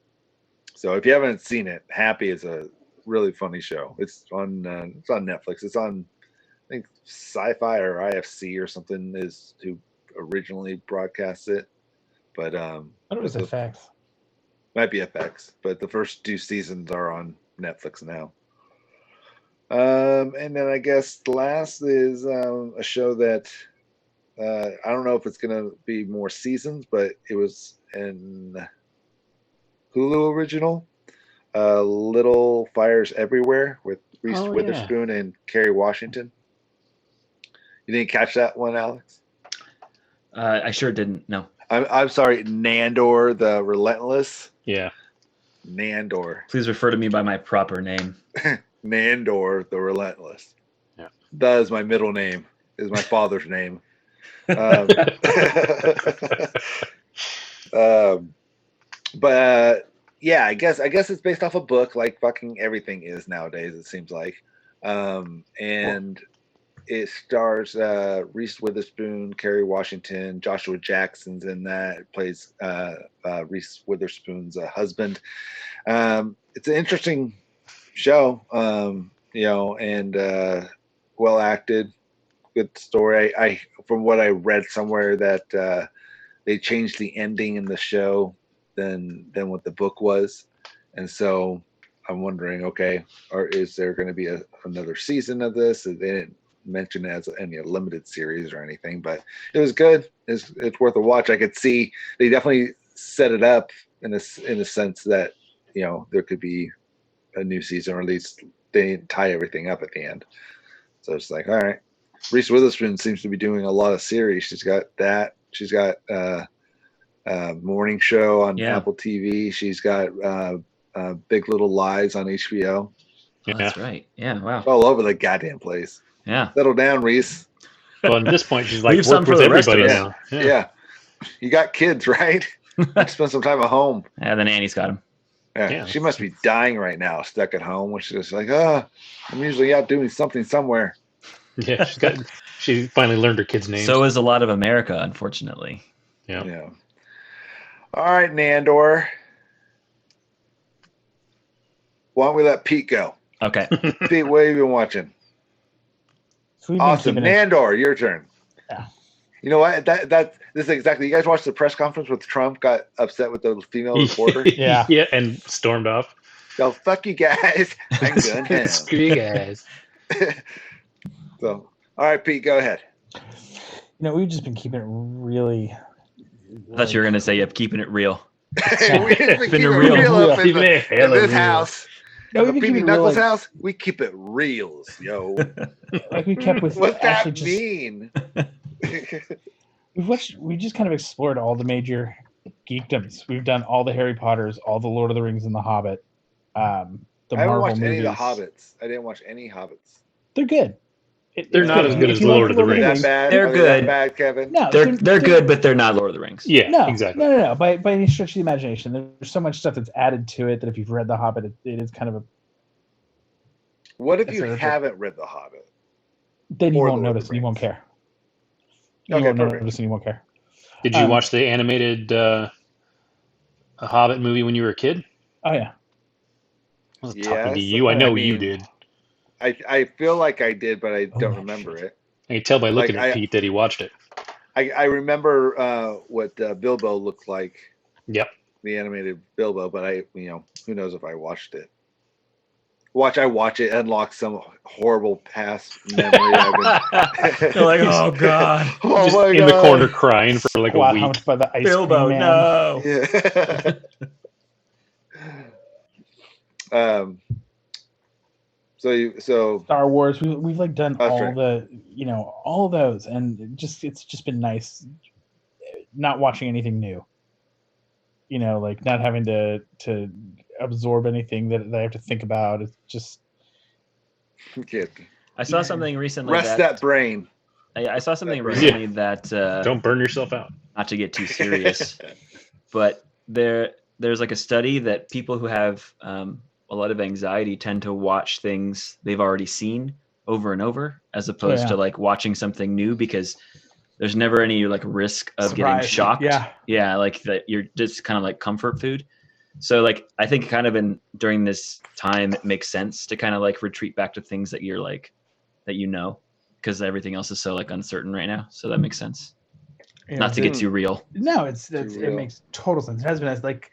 So if you haven't seen it, Happy is a really funny show. It's on Netflix. It's on, I think, Sci-Fi or IFC or something is who originally broadcasts it. But
I thought it was FX.
Might be FX, but the first 2 seasons are on Netflix now. And then I guess the last is a show that I don't know if it's gonna be more seasons, but it was an Hulu original, Little Fires Everywhere with Reese
Oh, yeah.
Witherspoon and Kerry Washington. You didn't catch that one, Alex?
I sure didn't. No.
I'm sorry, Nandor the Relentless.
Yeah.
Nandor.
Please refer to me by my proper name.
Nandor the Relentless.
Yeah.
That is my middle name. Is my father's name. But yeah, I guess it's based off a book, like fucking everything is nowadays. It seems like, and it stars Reese Witherspoon, Kerry Washington, Joshua Jackson's in that. It plays Reese Witherspoon's husband. It's an interesting show, and well acted, good story. I from what I read somewhere that they changed the ending in the show than what the book was, and so I'm wondering, okay, or is there going to be another season of this? They didn't mention it as any limited series or anything, but it was good. It's worth a watch. I could see they definitely set it up in a sense that there could be a new season, or at least they didn't tie everything up at the end. So it's like, all right. Reese Witherspoon seems to be doing a lot of series. She's got that. She's got Morning Show on Apple TV. She's got Big Little Lies on HBO.
Oh, that's right. Yeah. Wow.
All over the goddamn place.
Yeah.
Settle down, Reese.
Well, at this point, she's like
Leave some
worked
for
with
the rest of
everybody
us.
now.
Yeah. You got kids, right? Spend some time at home.
Yeah, the nanny's got him.
Yeah. She must be dying right now, stuck at home, which is like, I'm usually out doing something somewhere.
Yeah, she finally learned her kid's name.
So is a lot of America, unfortunately.
Yeah. All right, Nandor. Why don't we let Pete go?
Okay.
Pete, what have you been watching? Awesome. Nandor, your turn.
Yeah.
You know what? This is exactly. You guys watched the press conference with Trump got upset with the female reporter?
Yeah.
Yeah, and stormed off.
So fuck you guys. I'm going home.
Screw you guys.
So, all right, Pete, go ahead.
We've just been keeping it really.
I thought you were going to say, yep, keeping it real.
We've been keeping it
real.
real up in
Keeping it hella
this
real.
house.
No, we've been
Petey
keeping it
Knuckles'
real,
house, we keep it reals, yo.
like we kept with.
What's that
actually
mean?
We just kind of explored all the major geekdoms. We've done all the Harry Potters, all the Lord of the Rings, and the Hobbit. The
I haven't
Marvel
watched
movies.
any of the Hobbits. I didn't watch any Hobbits.
They're good.
They're not as good as
If you
Lord of the
Are they
Rings.
that bad?
They're
Are they
good.
that bad, Kevin?
No,
They're good, but they're not Lord of the Rings.
Yeah,
No,
exactly.
No. By any stretch of the imagination, there's so much stuff that's added to it that if you've read The Hobbit, it is kind of a.
What if
Yes,
you
sir.
haven't read The Hobbit?
Then you
Or
won't
Lord of
notice
the
and you won't
Rings.
care. You
Okay,
won't
perfect.
notice and you won't care.
Did you watch the animated Hobbit movie when you were a kid?
Oh yeah.
I was talking to
Yes,
you. I know you
mean,
did.
I feel like I did, but I don't
yeah,
remember
shit.
it.
I can tell by looking
Like,
at Pete that he watched it.
I remember what Bilbo looked like,
Yep.
the animated Bilbo, but who knows if I watched it. I watch it, unlock some horrible past memory.
You're like, oh god,
Oh
Just
my
in
God.
the corner crying for like a
Wow,
week.
how much by the ice
Bilbo,
cream man.
no.
Yeah. So
Star Wars. We've like done
That's
all
right.
the all of those, and it's just been nice not watching anything new. Like not having to absorb anything that I have to think about. It's just
kid,
I saw something recently.
rest that brain.
I saw something
That brain.
recently that
Don't burn yourself out.
not to get too serious, but there's like a study that people who have a lot of anxiety tend to watch things they've already seen over and over, as opposed to like watching something new, because there's never any like risk of getting
Surprise.
shocked.
Yeah.
Like that you're just kind of like comfort food. So like I think kind of during this time it makes sense to kind of like retreat back to things that you're like that because everything else is so like uncertain right now. So that makes sense. Not to get too real.
No, it
real.
makes total sense. It has been nice. Like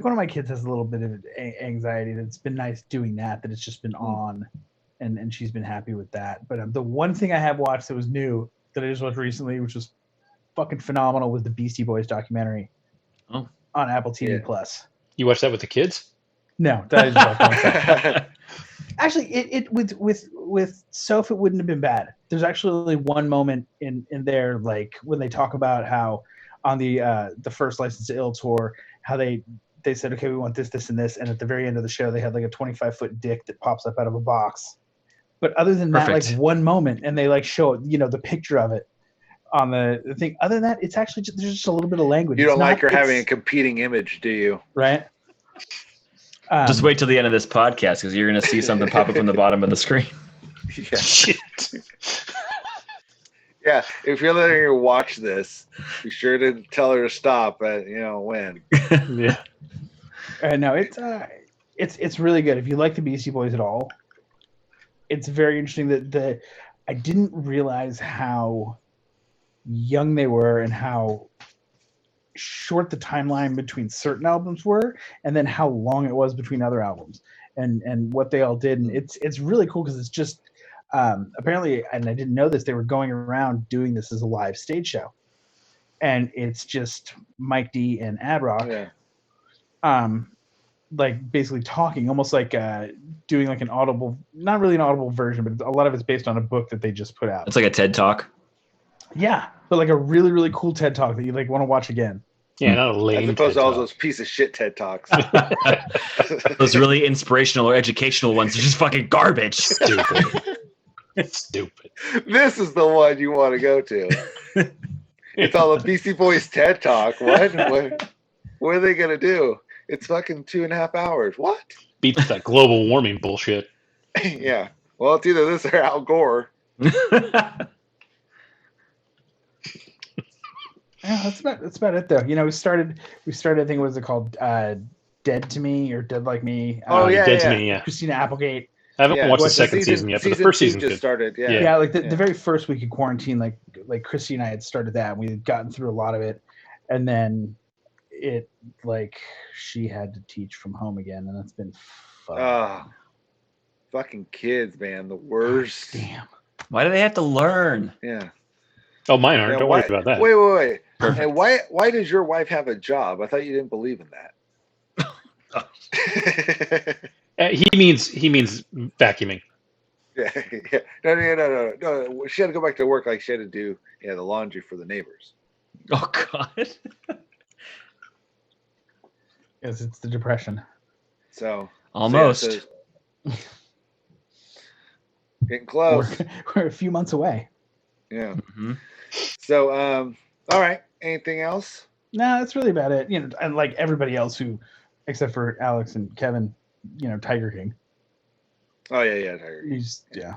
one of my kids has a little bit of anxiety. That's been nice doing that. That it's just been on and she's been happy with that. But the one thing I have watched that was new that I just watched recently, which was fucking phenomenal, was the Beastie Boys documentary
Oh.
on Apple TV
Yeah.
Plus.
You watch that with the kids?
No, that is just watched myself. Actually, it with Soph, it wouldn't have been bad. There's actually one moment in there, like when they talk about how on the first License to Ill tour, how they said, okay, we want this, this, and this, and at the very end of the show, they had like a 25-foot dick that pops up out of a box. But other than that,
Perfect.
like one moment, and they like show the picture of it on the thing. Other than that, it's actually there's just a little bit of language.
You
It's
don't like her
not-
having a
it's-
competing image, do you?
right?
Just wait till the end of this podcast because you're going to see something pop up on the bottom of the screen.
Yeah.
Shit.
Yeah. If you're letting her watch this, be sure to tell her to stop at when.
Yeah.
No, it's really good. If you like the Beastie Boys at all, it's very interesting that I didn't realize how young they were and how short the timeline between certain albums were, and then how long it was between other albums, and what they all did. And it's really cool because it's just apparently, and I didn't know this, they were going around doing this as a live stage show, and it's just Mike D and Ad Rock.
Yeah.
Like basically talking, almost like doing like an audible, not really an audible version, but a lot of it's based on a book that they just put out.
It's like a TED Talk.
Yeah, but like a really, really cool TED Talk that you like want to watch again.
Yeah, not a lame.
As opposed
TED
to all
Talk.
those piece of shit TED Talks.
Those really inspirational or educational ones are just fucking garbage.
Stupid. Stupid.
This is the one you want to go to. It's all the Beastie Boys TED Talk. What are they gonna do? It's fucking 2.5 hours. What?
Beats that global warming bullshit.
Yeah. Well, it's either this or Al Gore.
Yeah, that's about it though. We started. I think what was it called? Dead to Me or Dead Like Me.
Oh, yeah,
Dead
yeah.
to Me. Yeah,
Christina Applegate.
I haven't
Yeah,
watched the
what,
second season yet, but the first
2
season's
just
good.
started. Yeah.
Yeah.
Yeah, like the very first week of quarantine, like Christy and I had started that, and we had gotten through a lot of it, and then it like she had to teach from home again, and that's been fun.
Oh, fucking kids, man, the worst.
Damn.
Why do they have to learn?
Yeah.
Oh, mine aren't.
Yeah,
Don't worry about that.
Wait.
Perfect.
And why does your wife have a job? I thought you didn't believe in that.
He means vacuuming.
Yeah. No. She had to go back to work, like she had to do the laundry for the neighbors.
Oh God.
Yes, it's the depression.
So
Almost.
getting close.
We're a few months away.
Yeah.
hmm
So all right. Anything else?
No, that's really about it. And like everybody else who, except for Alex and Kevin, Tiger King.
Oh yeah, Tiger.
Yeah.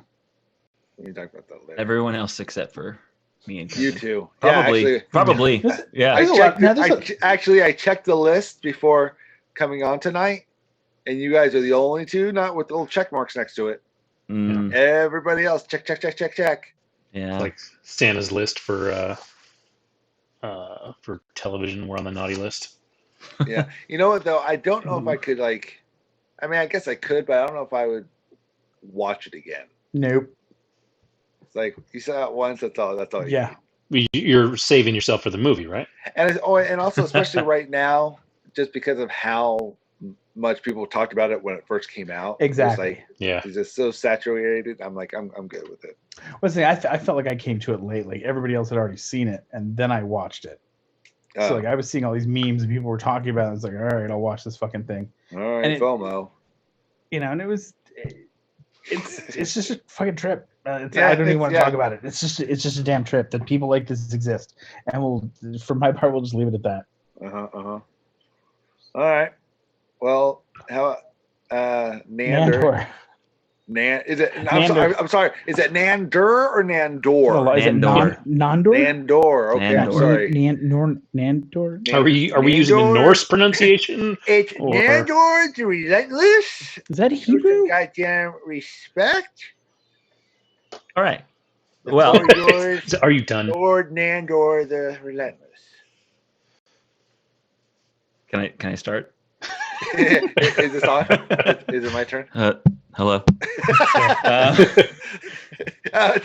We can talk about that later.
Everyone else except for me and
You
Kevin.
too.
Probably.
Yeah,
Probably.
There's-
Yeah.
I
There's a lot-
checked.
now there's
I checked the list before coming on tonight, and you guys are the only two not with little check marks next to it.
Mm,
Everybody else, check.
yeah.
Like Santa's list for television. We're on the naughty list.
Yeah. You know what though? I don't know if I could I mean, I guess I could, but I don't know if I would watch it again.
Nope.
It's like you saw it once. That's all. You
Yeah.
need.
You're saving yourself for the movie, right?
And and also especially right now, just because of how much people talked about it when it first came out.
Exactly.
Yeah.
It's just so saturated. I'm like, I'm good with it.
Well, see, I felt like I came to it late. Like everybody else had already seen it, and then I watched it. So like I was seeing all these memes and people were talking about it. I was like, all right, I'll watch this fucking thing.
All right,
and it-
FOMO.
And it was, it's just a fucking trip. I don't
Yeah,
even want to
yeah.
talk about it. It's just a damn trip that people like this exist, and for my part, we'll just leave it at that.
All right. Well, how Nander?
Nandor.
Is it?
Nandor.
I'm sorry. Is it Nander or Nandor?
Is it
Nandor.
Nandor?
Nandor. Okay, I'm
Nandor.
sorry.
Nandor?
Are we using the
Nandor.
Norse pronunciation?
It's
Or-
Nandor the Relentless.
Is that
Show
Hebrew?
some goddamn respect.
All right.
The
Well,
floor is yours,
Are you done?
Lord Nandor the Relentless.
can I start?
Is this on? Is it my turn?
Hello.
Did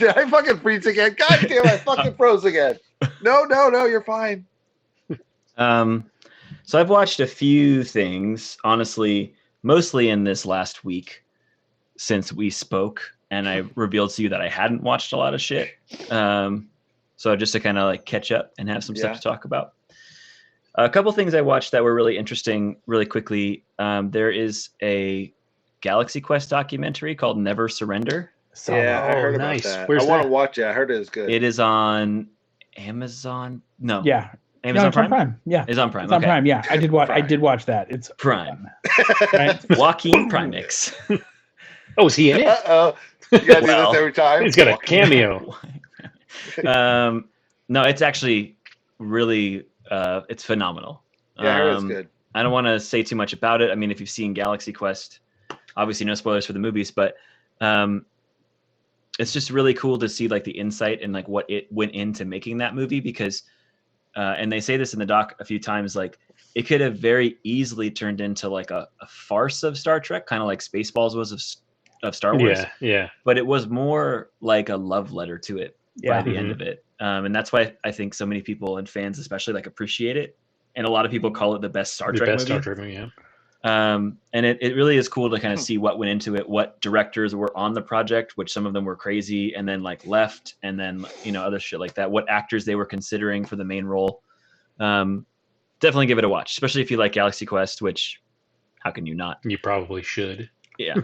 I fucking freeze again? God damn, I fucking froze again. No, you're fine.
So I've watched a few things, honestly, mostly in this last week since we spoke, and I revealed to you that I hadn't watched a lot of shit. So just to kind of like catch up and have some stuff to talk about. A couple things I watched that were really interesting really quickly. There is a Galaxy Quest documentary called Never Surrender.
Yeah, I heard
nice.
about that.
Where's
I want
that?
to watch it. I heard it is good.
It is on Amazon. No.
Yeah.
Amazon
it's on
Prime?
Yeah.
It's on Prime.
It's on
okay.
Prime. Yeah. I did watch. I
Prime.
did watch that. It's
Prime.
Right?
Joaquin Primix.
Oh, is he in it?
Uh-oh. You gotta do
Well,
this every time.
He's got a cameo.
No, it's actually really it's phenomenal.
Yeah, I heard it's good.
I don't want to say too much about it. I mean, if you've seen Galaxy Quest, obviously no spoilers for the movies, but it's just really cool to see like the insight and like what it went into making that movie, because and they say this in the doc a few times, like it could have very easily turned into like a farce of Star Trek, kind of like Spaceballs was of Star Wars.
Yeah.
But it was more like a love letter to it by the end of it. And that's why I think so many people and fans especially like appreciate it. And a lot of people call it the best Star Trek movie.
Star Trek movie, yeah.
And it really is cool to kind of see what went into it, what directors were on the project, which some of them were crazy and then like left, and then, you know, other shit like that, what actors they were considering for the main role. Definitely give it a watch, especially if you like Galaxy Quest, which how can you not?
You probably should.
Yeah.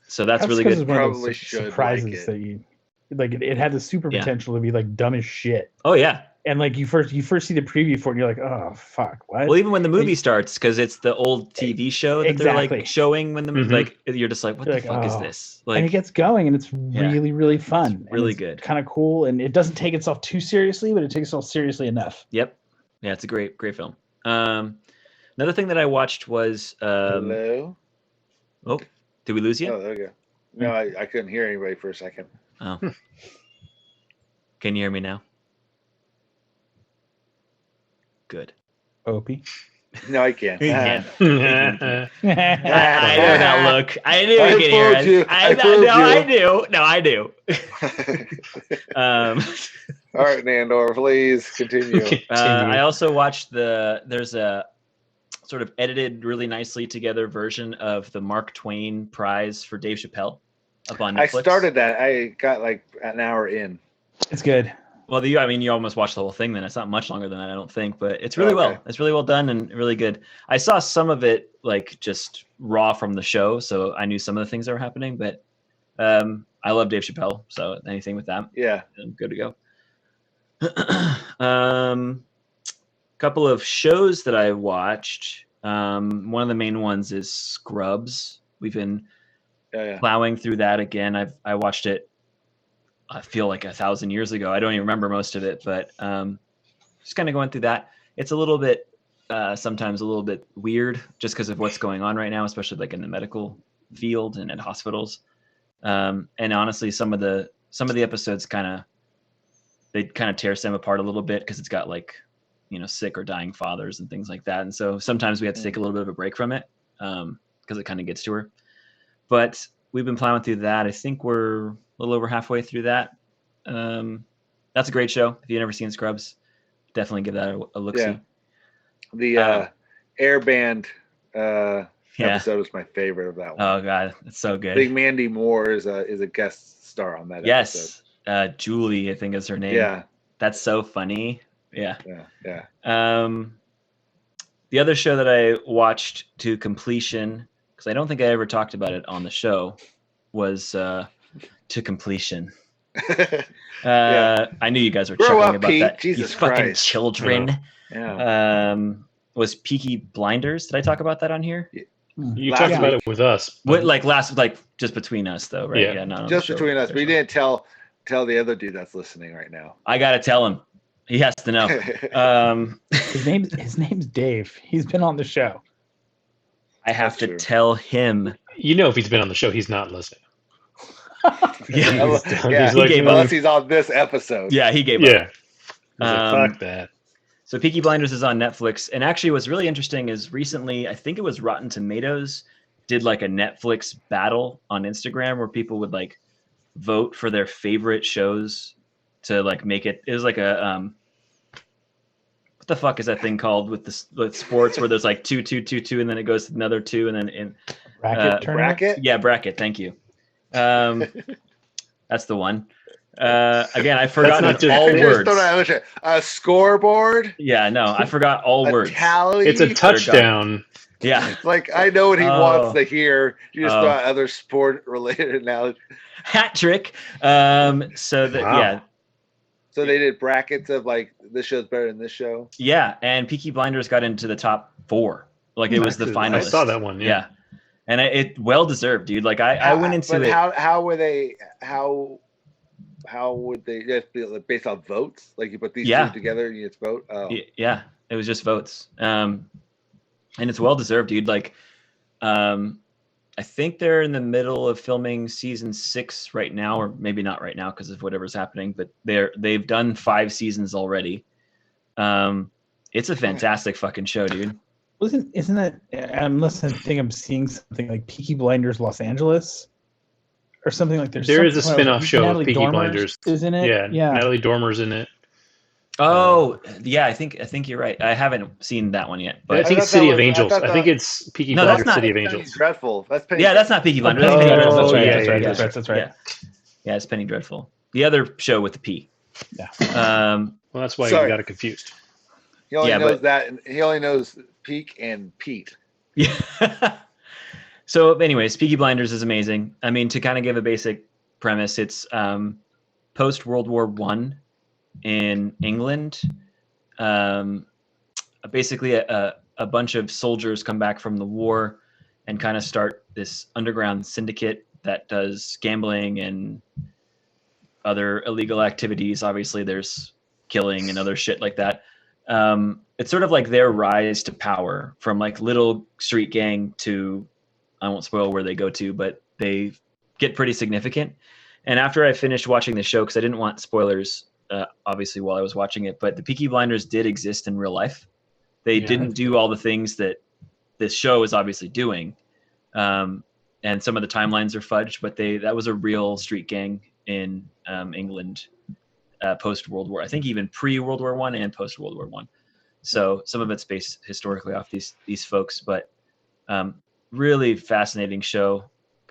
So that's really good.
It's one of
Probably
those
should
surprises
like it.
that you like. It had the super
Yeah.
potential to be like dumb as shit.
Oh yeah.
And like you first see the preview for it, and you're like, oh fuck, what?
Well, even when the movie starts, because it's the old TV show that they're
Exactly.
like showing when the
Mhm.
like you're just like, what
You're
the
like,
fuck is
oh.
this?
And it
Like,
gets going, and it's
Yeah.
really, really fun.
It's really good.
Kind of cool, and it doesn't take itself too seriously, but it takes itself seriously enough.
yep, yeah, it's a great film. Another thing that I watched was
Hello?
oh, did we lose you?
Oh, there we go. No, I couldn't hear anybody for a second.
Oh, can you hear me now? Good.
Opie.
No, I can't.
Yeah.
yeah.
I know that look. I knew
I
you could hear
fooled you.
us.
I
No,
fooled
I
you.
do. No, I do.
All right, Nandor, please continue.
I also watched there's a sort of edited really nicely together version of the Mark Twain Prize for Dave Chappelle up on Netflix.
I started that. I got like an hour in.
It's good.
Well, you almost watched the whole thing then. It's not much longer than that, I don't think, but it's really well. It's really well done and really good. I saw some of it like just raw from the show, so I knew some of the things that were happening, but I love Dave Chappelle, so anything with that,
Yeah.
I'm good to go. Couple of shows that I watched. One of the main ones is Scrubs. We've been
Yeah.
plowing through that again. I watched it, I feel like 1,000 years ago. I don't even remember most of it, but just kind of going through that. It's a little bit, sometimes a little bit weird just because of what's going on right now, especially like in the medical field and at hospitals. And honestly, some of the episodes kind of tear them apart a little bit because it's got like, you know, sick or dying fathers and things like that. And so sometimes we have to take a little bit of a break from it because it kind of gets to her. But we've been plowing through that. I think we're a little over halfway through that. That's a great show. If you've never seen Scrubs, definitely give that a look.
Yeah. The Air Band
Yeah.
episode was my favorite of that one.
Oh God, it's so
I
good.
think Mandy Moore is a guest star on that episode.
Yes. Julie, I think is her name.
Yeah.
That's so funny. Yeah.
Yeah.
The other show that I watched to completion, because I don't think I ever talked about it on the show, was To Completion.
Yeah.
I knew you guys were
Grow
chuckling
up,
about
Pete.
that.
Jesus
you fucking
Christ.
children.
Yeah.
Was Peaky Blinders? Did I talk about that on here?
You
Last
talked about
week.
it with us.
What, like just between us though, right?
Yeah.
Not on
Just
the show.
between us. We didn't tell the other dude that's listening right now.
I gotta tell him. He has to know.
His name's Dave. He's been on the show.
I have
That's
to
true.
tell him.
You know, if he's been on the show, he's not listening.
Yeah,
He's
Yeah,
like,
he gave
unless he's on this episode.
yeah, he gave up.
yeah. He's like, fuck that.
So Peaky Blinders is on Netflix, and actually, what's really interesting is recently, I think it was Rotten Tomatoes did like a Netflix battle on Instagram where people would like vote for their favorite shows to like make it. It was like a what the fuck is that thing called with sports where there's like 2, 2, 2, 2, and then it goes to another 2, and then in
Bracket tournament?
Bracket?
yeah, bracket. Thank you. That's the one. Again, I forgot
not just-
all words.
A scoreboard?
Yeah, no, I forgot all
A
words.
tally?
It's a touchdown.
Yeah,
Like, I know what he wants to hear. You just
Oh.
thought other sport-related analogy.
hat trick. So that
Wow.
yeah,
So they did brackets of, like, this show's better than this show?
yeah, and Peaky Blinders got into the top 4. Like it was the finalist.
I saw that one.
Yeah, and it well deserved, dude. Like I went into
but
it.
how were they? How would they just be based on votes? Like, you put these two together and you just vote? Oh.
Yeah, it was just votes. And it's well deserved, dude. Like, I think they're in the middle of filming season 6 right now, or maybe not right now because of whatever's happening. But they've done 5 seasons already. It's a fantastic fucking show, dude.
Isn't that? Unless I think I'm seeing something like Peaky Blinders Los Angeles, or something like.
There is a spin-off show of
Natalie
Peaky
Dormer
Blinders.
is in it.
Yeah, Natalie Dormer's in it.
Oh, yeah, I think you're right. I haven't seen that one yet, but
I think
thought
it's City
that
of
was- I
Angels.
thought
I think
that-
it's Peaky
No, that's
Blinders
not-
City of
Penny
Angels.
Dreadful. That's Penny.
yeah, that's not Peaky Blinders.
Penny
That's Penny
Dreadful,
Dreadful.
that's right,
Yeah,
that's right.
Yeah, it's Penny Dreadful. The other show with the P.
Yeah.
Well, that's why
Sorry.
you got it confused.
He only
Yeah,
knows
but-
that, and he only knows Peak and Pete.
Yeah. So, anyways, Peaky Blinders is amazing. I mean, to kind of give a basic premise, it's post World War I in England. Basically, a bunch of soldiers come back from the war and kind of start this underground syndicate that does gambling and other illegal activities. Obviously, there's killing and other shit like that. It's sort of like their rise to power from like little street gang to, I won't spoil where they go to, but they get pretty significant. And after I finished watching the show, because I didn't want spoilers, obviously, while I was watching it, but the Peaky Blinders did exist in real life. They didn't do all the things that this show is obviously doing. And some of the timelines are fudged, but that was a real street gang in England post World War. I think even pre World War I and post World War I. So some of it's based historically off these folks, but really fascinating show.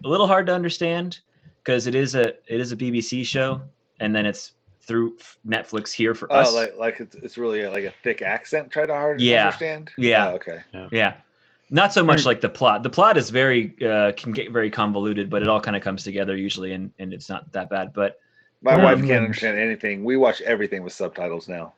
A little hard to understand because it is a BBC show, and then it's through Netflix here for us.
Oh, like it's really like a thick accent. Try to hard to
Yeah.
understand.
Yeah.
Oh, okay.
Yeah, not so much like the plot. The plot is very can get very convoluted, but it all kind of comes together usually, and it's not that bad. But
My
Yeah.
wife can't understand anything. We watch everything with subtitles now.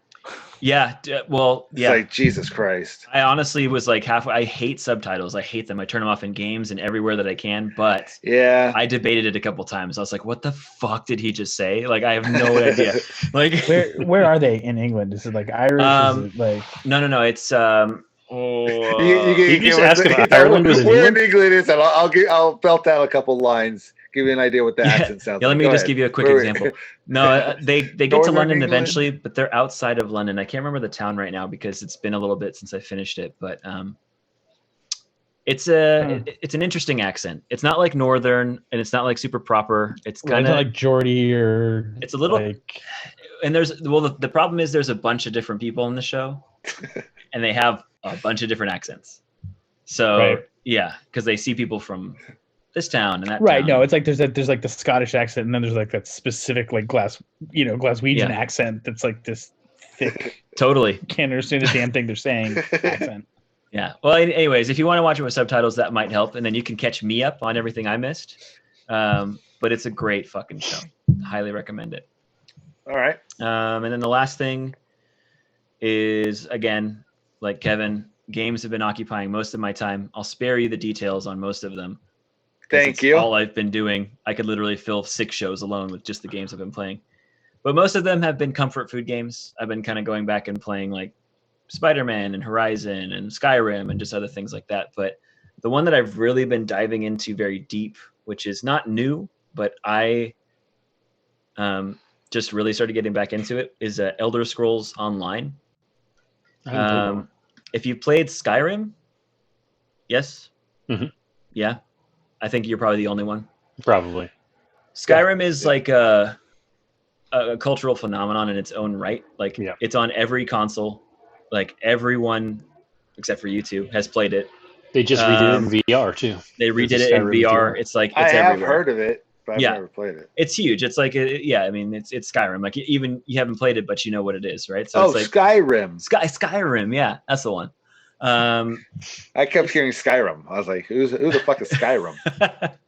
yeah, well,
It's
yeah.
like, Jesus Christ.
I honestly was like halfway. I hate subtitles. I hate them. I turn them off in games and everywhere that I can. But
Yeah.
I debated it a couple times. I was like, "What the fuck did he just say?" Like, I have no idea. Like,
Where are they in England? Is it like Irish? Is it like
no. It's
You just ask if Ireland was in
Where
England?
in England is it? I'll belt out a couple lines. Give you an idea what the accent sounds
Yeah, let
like.
me
Go
just
ahead.
give you a quick
Where-
example. No, they get to
Northern
London
England?
eventually, but they're outside of London. I can't remember the town right now because it's been a little bit since I finished it. But it's an interesting accent. It's not like Northern, and it's not like super proper. It's kind of
like Geordie or
It's a little-
like
and the problem is there's a bunch of different people in the show, and they have a bunch of different accents. So
Right.
yeah, because they see people from this town and that
right.
town.
No, it's like there's like the Scottish accent, and then there's like that specific like Glaswegian
Yeah.
accent that's like this thick,
Totally.
can't understand the damn thing they're saying accent.
Yeah. Well, anyways, if you want to watch it with subtitles, that might help, and then you can catch me up on everything I missed. But it's a great fucking show. Highly recommend it.
All right.
And then the last thing is, again, like Kevin, games have been occupying most of my time. I'll spare you the details on most of them. 'cause
Thank
it's
you.
All I've been doing. I could literally fill 6 shows alone with just the games I've been playing. But most of them have been comfort food games. I've been kind of going back and playing like Spider-Man and Horizon and Skyrim and just other things like that. But the one that I've really been diving into very deep, which is not new, but I just really started getting back into it, is Elder Scrolls Online.
I haven't played one.
If you played Skyrim, yes,
Mhm.
yeah, I think you're probably the only one.
Probably.
Skyrim is like a cultural phenomenon in its own right. Like
Yeah.
it's on every console. Like everyone except for you two has played it.
They just redid it in VR too.
They
There's
redid
a
it in
Skyrim
VR. It's like
I
it's
have
everywhere.
heard of it, but I've
Yeah.
never played it.
It's huge. It's like yeah. I mean, it's Skyrim. Like even you haven't played it, but you know what it is, right? So
Oh,
it's like
Skyrim.
Skyrim. Yeah, that's the one.
I kept hearing Skyrim. I was like, who the fuck is Skyrim?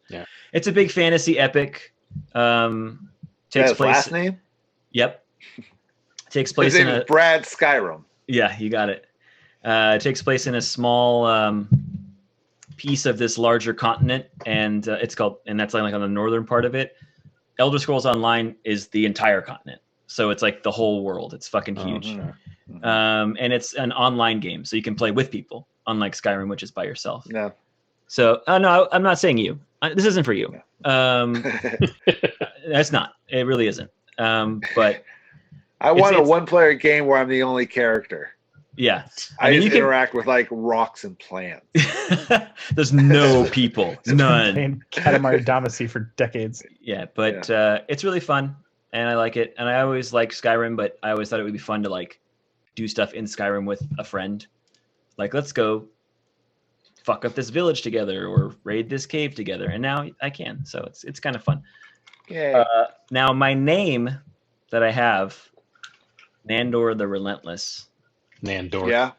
Yeah.
It's a big fantasy epic.
Is that
Takes
his
place.
last name?
Yep. Takes
His
place
name
in
is
a.
Brad Skyrim.
Yeah, you got it. It takes place in a small piece of this larger continent, and it's called, and that's like on the northern part of it. Elder Scrolls Online is the entire continent, so it's like the whole world. It's fucking huge, and it's an online game, so you can play with people, unlike Skyrim, which is by yourself.
No.
So, no, I'm not saying you. This isn't for you. That's not. It really isn't. But
I want a one-player game where I'm the only character.
yeah,
I just interact with like rocks and plants.
There's no people, none.
Playing Katamari Damacy for decades.
Yeah, but it's really fun, and I like it. And I always like Skyrim, but I always thought it would be fun to like do stuff in Skyrim with a friend. Like, let's go fuck up this village together or raid this cave together. And now I can, so it's kind of fun.
Yeah.
Now my name that I have, Nandor the Relentless.
Nandor.
Yeah.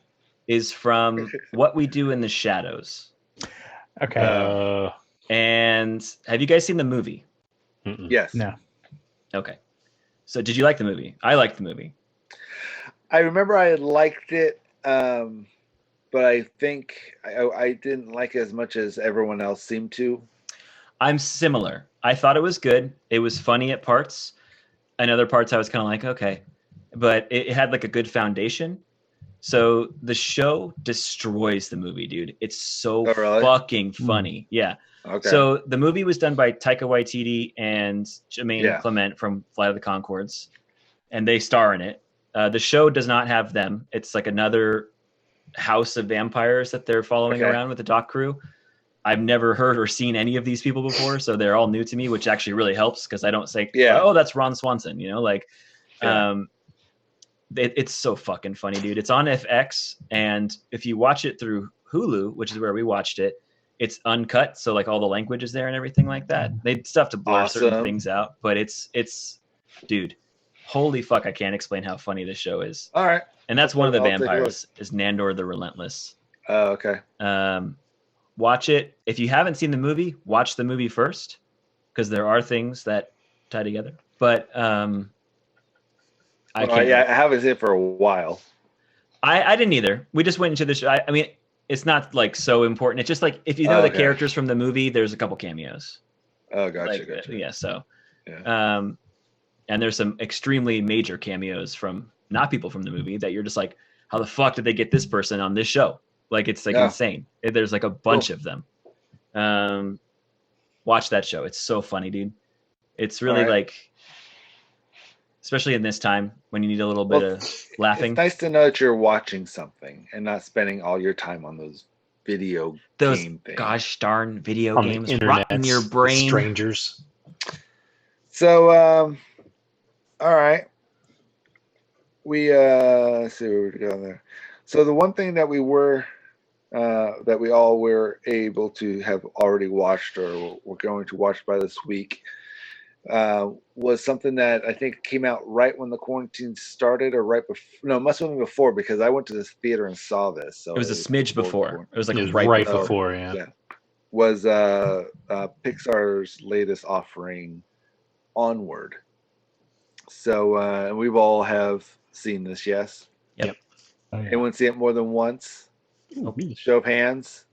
Is from What We Do in the Shadows.
Okay.
And have you guys seen the movie?
Yes.
No.
Okay. So did you like the movie? I liked the movie.
I remember I had liked it, but I think I didn't like it as much as everyone else seemed to.
I'm similar. I thought it was good. It was funny at parts. And other parts I was kind of like, okay. But it had like a good foundation. So the show destroys the movie, dude. It's so fucking funny. Yeah.
Okay.
So the movie was done by Taika Waititi and Jermaine Clement from Flight of the Conchords, and they star in it. The show does not have them. It's like another house of vampires that they're following around with the doc crew. I've never heard or seen any of these people before, so they're all new to me, which actually really helps because I don't say, "Oh, that's Ron Swanson," you know, like. It's so fucking funny, dude. It's on FX, and if you watch it through Hulu, which is where we watched it, it's uncut, so like all the language is there and everything like that. They still have to blur certain things out, but it's dude, holy fuck, I can't explain how funny this show is.
All right.
And that's one of the vampires is Nandor the Relentless.
Oh, okay.
Watch it. If you haven't seen the movie, watch the movie first, because there are things that tie together. But
I haven't seen it for a while.
I didn't either. We just went into the show. I mean, it's not like so important. It's just like if you know the characters from the movie, there's a couple cameos.
Oh, gotcha,
like,
gotcha.
Yeah, so. Yeah. And there's some extremely major cameos from not people from the movie that you're just like, how the fuck did they get this person on this show? Like, it's like insane. There's like a bunch of them. Watch that show. It's so funny, dude. It's really like, especially in this time when you need a little bit of laughing.
It's nice to know that you're watching something and not spending all your time on those game things.
Gosh darn video games rotting your brain.
Strangers.
So, all right. We let's see where we go there. So the one thing that we all were able to have already watched or we're going to watch by this week was something that I think came out right when the quarantine started or right before. No, it must have been before because I went to this theater and saw this. So
it was a smidge before. It was like
right before. Yeah.
Was Pixar's latest offering, Onward. So we've all have seen this, yes?
Yep.
Anyone see it more than once? Show of hands.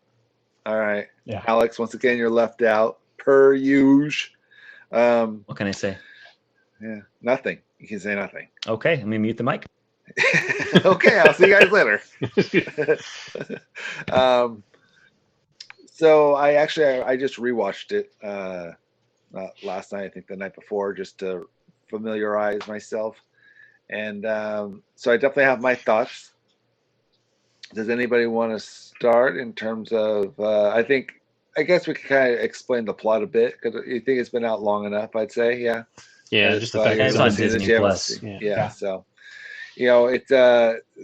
All right.
Yeah.
Alex, once again, you're left out per usual.
What can I say?
Yeah, nothing. You can say nothing.
Okay, let me mute the mic.
Okay, I'll see you guys later. So I just rewatched it last night, I think the night before, just to familiarize myself. And so I definitely have my thoughts. Does anybody want to start in terms of, I think I guess we could kind of explain the plot a bit because you think it's been out long enough. I'd say, yeah.
Yeah,
And
just the fact
Yeah,
that
it's
it's
on
on
Disney
you haven't
Plus.
seen-
Yeah.
yeah. So, it's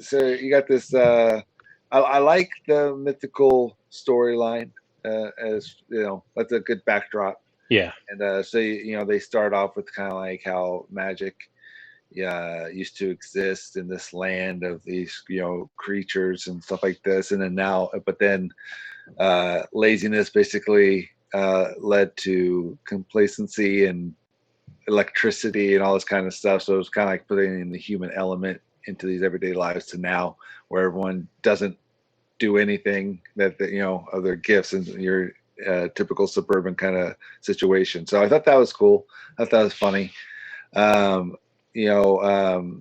so you got this. I like the mythical storyline. As that's a good backdrop.
Yeah.
And so they start off with kind of like how magic used to exist in this land of these creatures and stuff like this, and then laziness basically led to complacency and electricity and all this kind of stuff. So it was kind of like putting in the human element into these everyday lives to now where everyone doesn't do anything that of their gifts and your typical suburban kind of situation. So I thought that was cool. I thought that was funny.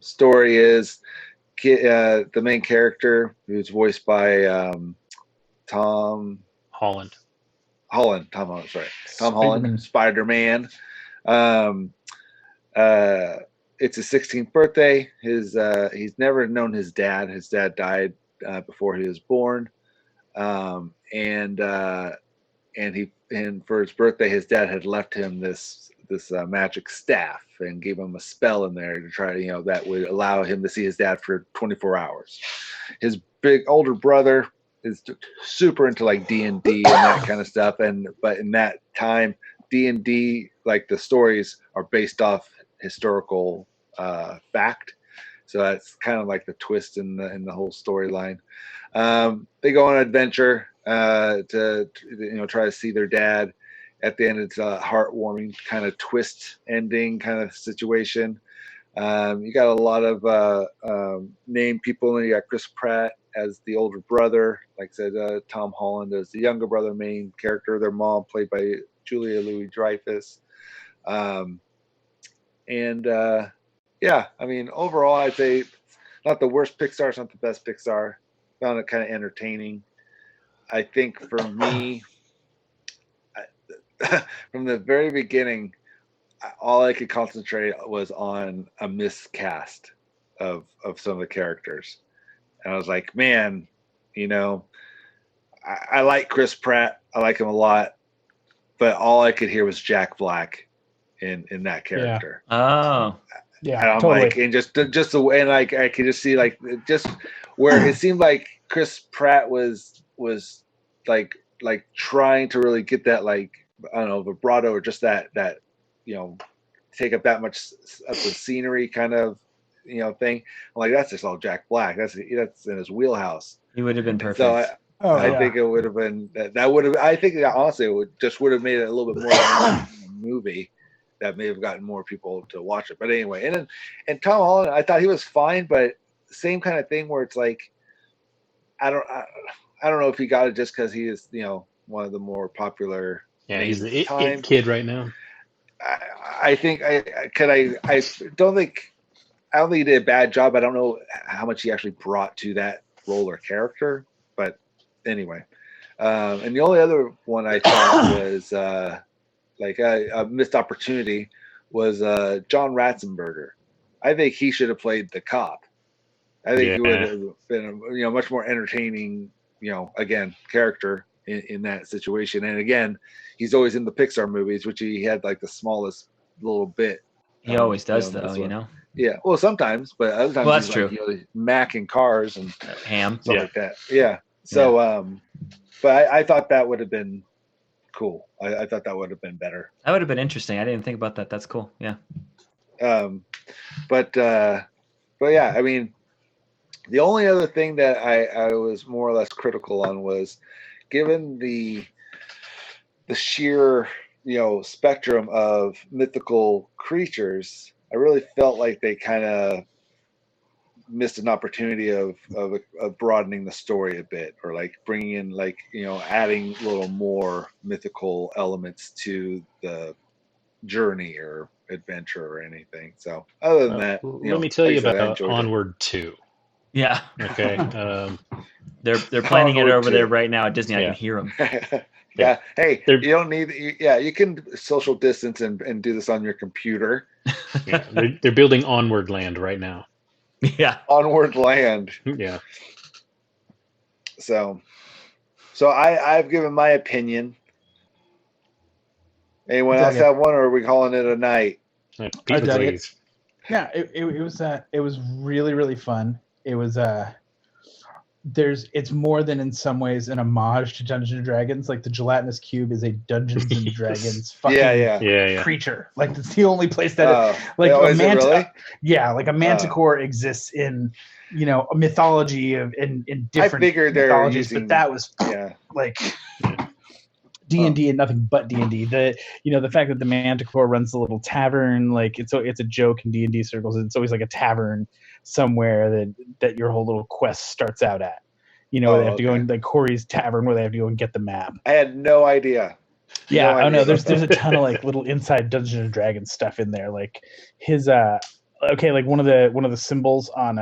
Story is the main character, who's voiced by Tom Holland, sorry. Tom Holland, Spider-Man. It's his 16th birthday. He's never known his dad. His dad died before he was born. And for his birthday, his dad had left him this magic staff and gave him a spell in there to try to, that would allow him to see his dad for 24 hours. His big older brother is super into like D&D and that kind of stuff. But in that time, D&D, like the stories are based off historical fact. So that's kind of like the twist in the whole storyline. They go on an adventure to try to see their dad. At the end, it's a heartwarming kind of twist ending kind of situation. You got a lot of named people. You got Chris Pratt as the older brother. Like I said, Tom Holland as the younger brother, main character. Their mom, played by Julia Louis-Dreyfus. Yeah, I mean, overall, I'd say not the worst Pixar, it's not the best Pixar. Found it kind of entertaining. I think for me, from the very beginning, all I could concentrate was on a miscast of some of the characters. And I was like, man, I like Chris Pratt. I like him a lot. But all I could hear was Jack Black in that character.
Yeah. Oh.
Yeah,
and I'm
totally.
like, and just the way, and like I could just see like just where it seemed like Chris Pratt was like trying to really get that, like, I don't know, vibrato, or just that take up that much of the scenery kind of thing. I'm like, that's just all Jack Black. That's in his wheelhouse.
He would have been perfect.
So I think it would have been that would have. I think that honestly, it would have made it a little bit more of a movie that may have gotten more people to watch it. But anyway, and Tom Holland, I thought he was fine, but same kind of thing where it's like, I don't know if he got it just because he is one of the more popular.
Yeah, he's the it kid right now.
I think I don't think he did a bad job. I don't know how much he actually brought to that role or character, but anyway. And the only other one I thought was like a missed opportunity was John Ratzenberger. I think he should have played the cop. I think he would have been a much more entertaining, again, character in that situation. And again, he's always in the Pixar movies, which he had like the smallest little bit.
He always does, though,
Yeah, well, sometimes, but other times
that's
he's
true.
Like, macking cars and
ham,
stuff like that. Yeah. So, but I thought that would have been cool. I thought that would have been better.
That would have been interesting. I didn't think about that. That's cool. Yeah.
But yeah, I mean, the only other thing that I was more or less critical on was, given the sheer spectrum of mythical creatures, I really felt like they kind of missed an opportunity of broadening the story a bit, or like bringing in like adding a little more mythical elements to the journey or adventure or anything. So other than that,
let me tell you about Onward 2.
Yeah.
Okay.
They're planning it over there right now at Disney. I can hear them.
Yeah. Hey, you don't need. Yeah, you can social distance and do this on your computer.
Yeah, they're building Onward Land right now.
Yeah.
Onward Land.
Yeah.
So I've given my opinion. Anyone
Dug
else
it.
have one, or are we calling it a night?
Pizza,
dug it.
please.
Yeah, it was really, really fun. It was it's more than in some ways an homage to Dungeons and Dragons. Like the gelatinous cube is a Dungeons and
Yes.
Dragons fucking
Yeah.
creature. Like it's the only place that like
oh,
a
is it really?
yeah, like a manticore exists in a mythology of in different
figured they're
mythologies,
using-
but that was
Yeah.
like D&D and nothing but D&D. The fact that the manticore runs the little tavern, like it's a joke in D&D circles. It's always like a tavern somewhere that your whole little quest starts out at. Where they have to go in like Corey's tavern, where they have to go and get the map.
I had no idea.
Yeah,
No
I know.
idea.
There's a ton of like little inside Dungeons and Dragons stuff in there. Like his like one of the symbols on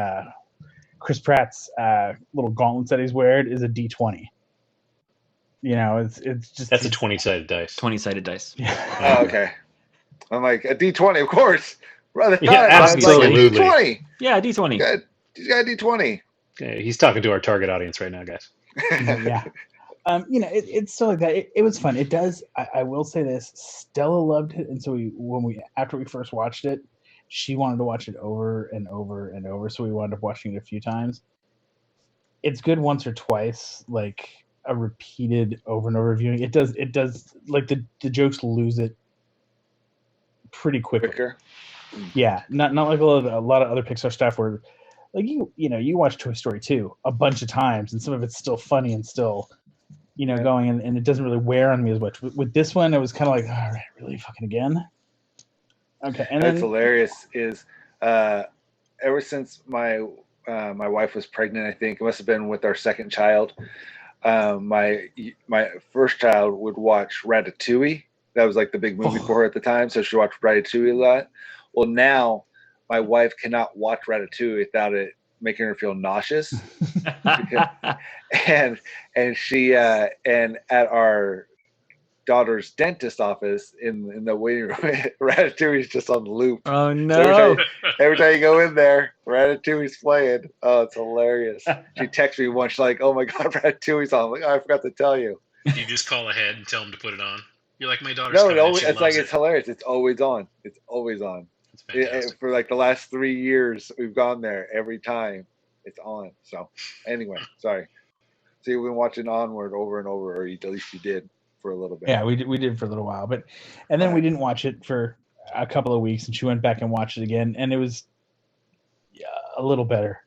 Chris Pratt's little gauntlets that he's wearing is a D20. It's just
That's a 20-sided dice.
20-sided dice.
Yeah.
Oh, okay. I'm like, a D20, of course. Rather
Yeah, absolutely.
Like, D20.
Yeah, D20.
He's got a D20.
Yeah, he's talking to our target audience right now, guys.
Yeah. It's still like that. It was fun. It does. I will say this. Stella loved it, and so after we first watched it, she wanted to watch it over and over and over. So we wound up watching it a few times. It's good once or twice, like a repeated over and over viewing. It does like the jokes lose it pretty quickly.
Quicker.
Yeah, not like a lot of other Pixar stuff where, like you watch Toy Story 2 a bunch of times, and some of it's still funny and still, going, and it doesn't really wear on me as much. With this one, it was kind of like, all right, really fucking again. Okay, and
That's
then
hilarious. Is ever since my wife was pregnant, I think it must have been with our second child. My first child would watch Ratatouille. That was like the big movie for her at the time, so she watched Ratatouille a lot. Well, now my wife cannot watch Ratatouille without it making her feel nauseous. and she and at our daughter's dentist office in the waiting room, Ratatouille is just on loop.
Oh
So
no!
every time you go in there, Ratatouille's playing. Oh, it's hilarious. She texts me once, she's like, "Oh my god, Ratatouille's on." I'm like, "Oh, I forgot to tell you."
You just call ahead and tell them to put it on. You're like, my daughter's
No,
coming and she
it's
loves
like it's hilarious. It's always on. It's always on.
It's fantastic.
For like the last 3 years, we've gone there every time. It's on. So anyway, sorry. So you've been watching Onward over and over, or at least you did for a little bit.
yeah, we did for a little while, and then we didn't watch it for a couple of weeks, and she went back and watched it again, and it was a little better.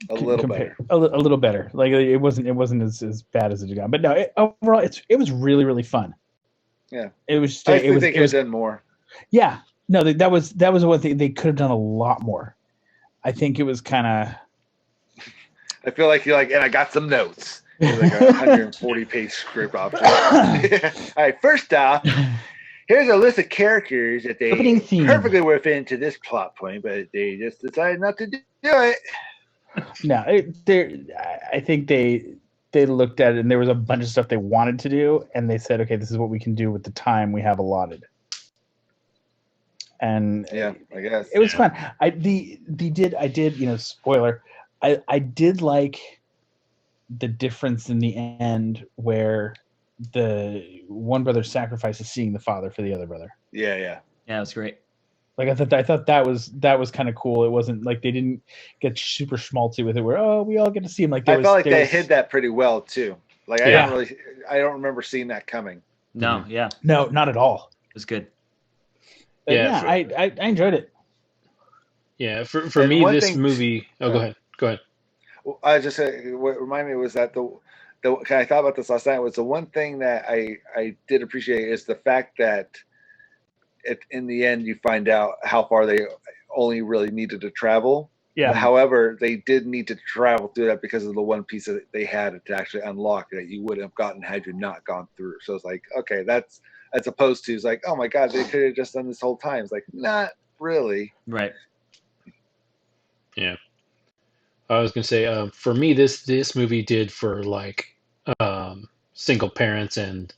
A little better.
A little better. Like it wasn't as bad as it got, but no, overall it was really, really fun.
Yeah,
it was.
I think they could have done more.
Yeah, no, that was one thing they could have done a lot more. I think it was kind of.
I feel like you're like, and I got some notes. It's like a 140-page script option. All right, first off, here's a list of characters that they
Opening theme.
perfectly would fit into this plot point, but they just decided not to do it.
No, I think they looked at it, and there was a bunch of stuff they wanted to do, and they said, okay, this is what we can do with the time we have allotted. And
yeah, I guess
it was fun. I did spoiler. I did like the difference in the end where the one brother sacrifices seeing the father for the other brother.
Yeah.
Yeah, it was great.
Like I thought that was kind of cool. It wasn't like they didn't get super schmaltzy with it where we all get to see him. Like
I felt like they hid that pretty well too. Like I don't remember seeing that coming.
No, yeah,
no, not at all.
it was good.
But I enjoyed it.
Yeah, for me, this movie. Oh, go ahead.
I just what reminded me was that the I thought about this last night was the one thing that I did appreciate is the fact that in the end you find out how far they only really needed to travel.
Yeah.
However, they did need to travel through that because of the one piece that they had to actually unlock that you wouldn't have gotten had you not gone through. So it's like, okay, that's as opposed to it's like, oh my god, they could have just done this whole time. It's like, not really.
Right.
Yeah. I was gonna say, for me, this movie did for like single parents and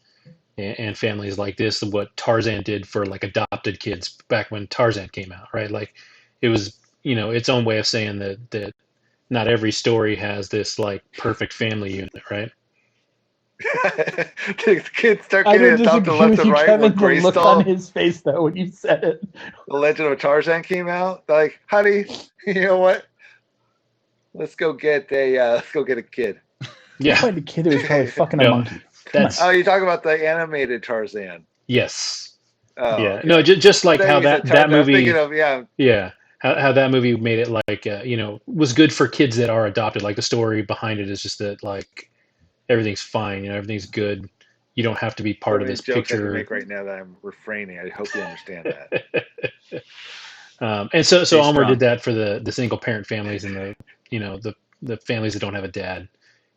families like this what Tarzan did for like adopted kids back when Tarzan came out, right? Like it was, its own way of saying that not every story has this like perfect family unit, right?
The kids start
I
getting
don't
adopted
disagree
left
with
and
you,
right
Kevin.
when
The
Grace
look
Doll,
on his face, though, when you said it.
The Legend of Tarzan came out. They're like, honey, you know what? Let's go get a kid.
Yeah.
Find a kid who was probably fucking a
No,
monkey.
that's
Oh, you're talking about the animated Tarzan.
yes.
Oh,
Yeah.
okay.
No, just like
I
how
thought you said
that
Tarzan. I'm
movie.
thinking of
Yeah, how that movie made it like was good for kids that are adopted. Like the story behind it is just that like everything's fine, everything's good. You don't have to be
so
part of
many
this
jokes I can
picture.
make right now that I'm refraining. I hope you understand that.
And so
Stay
Elmer
strong.
did that for the single parent families and the families that don't have a dad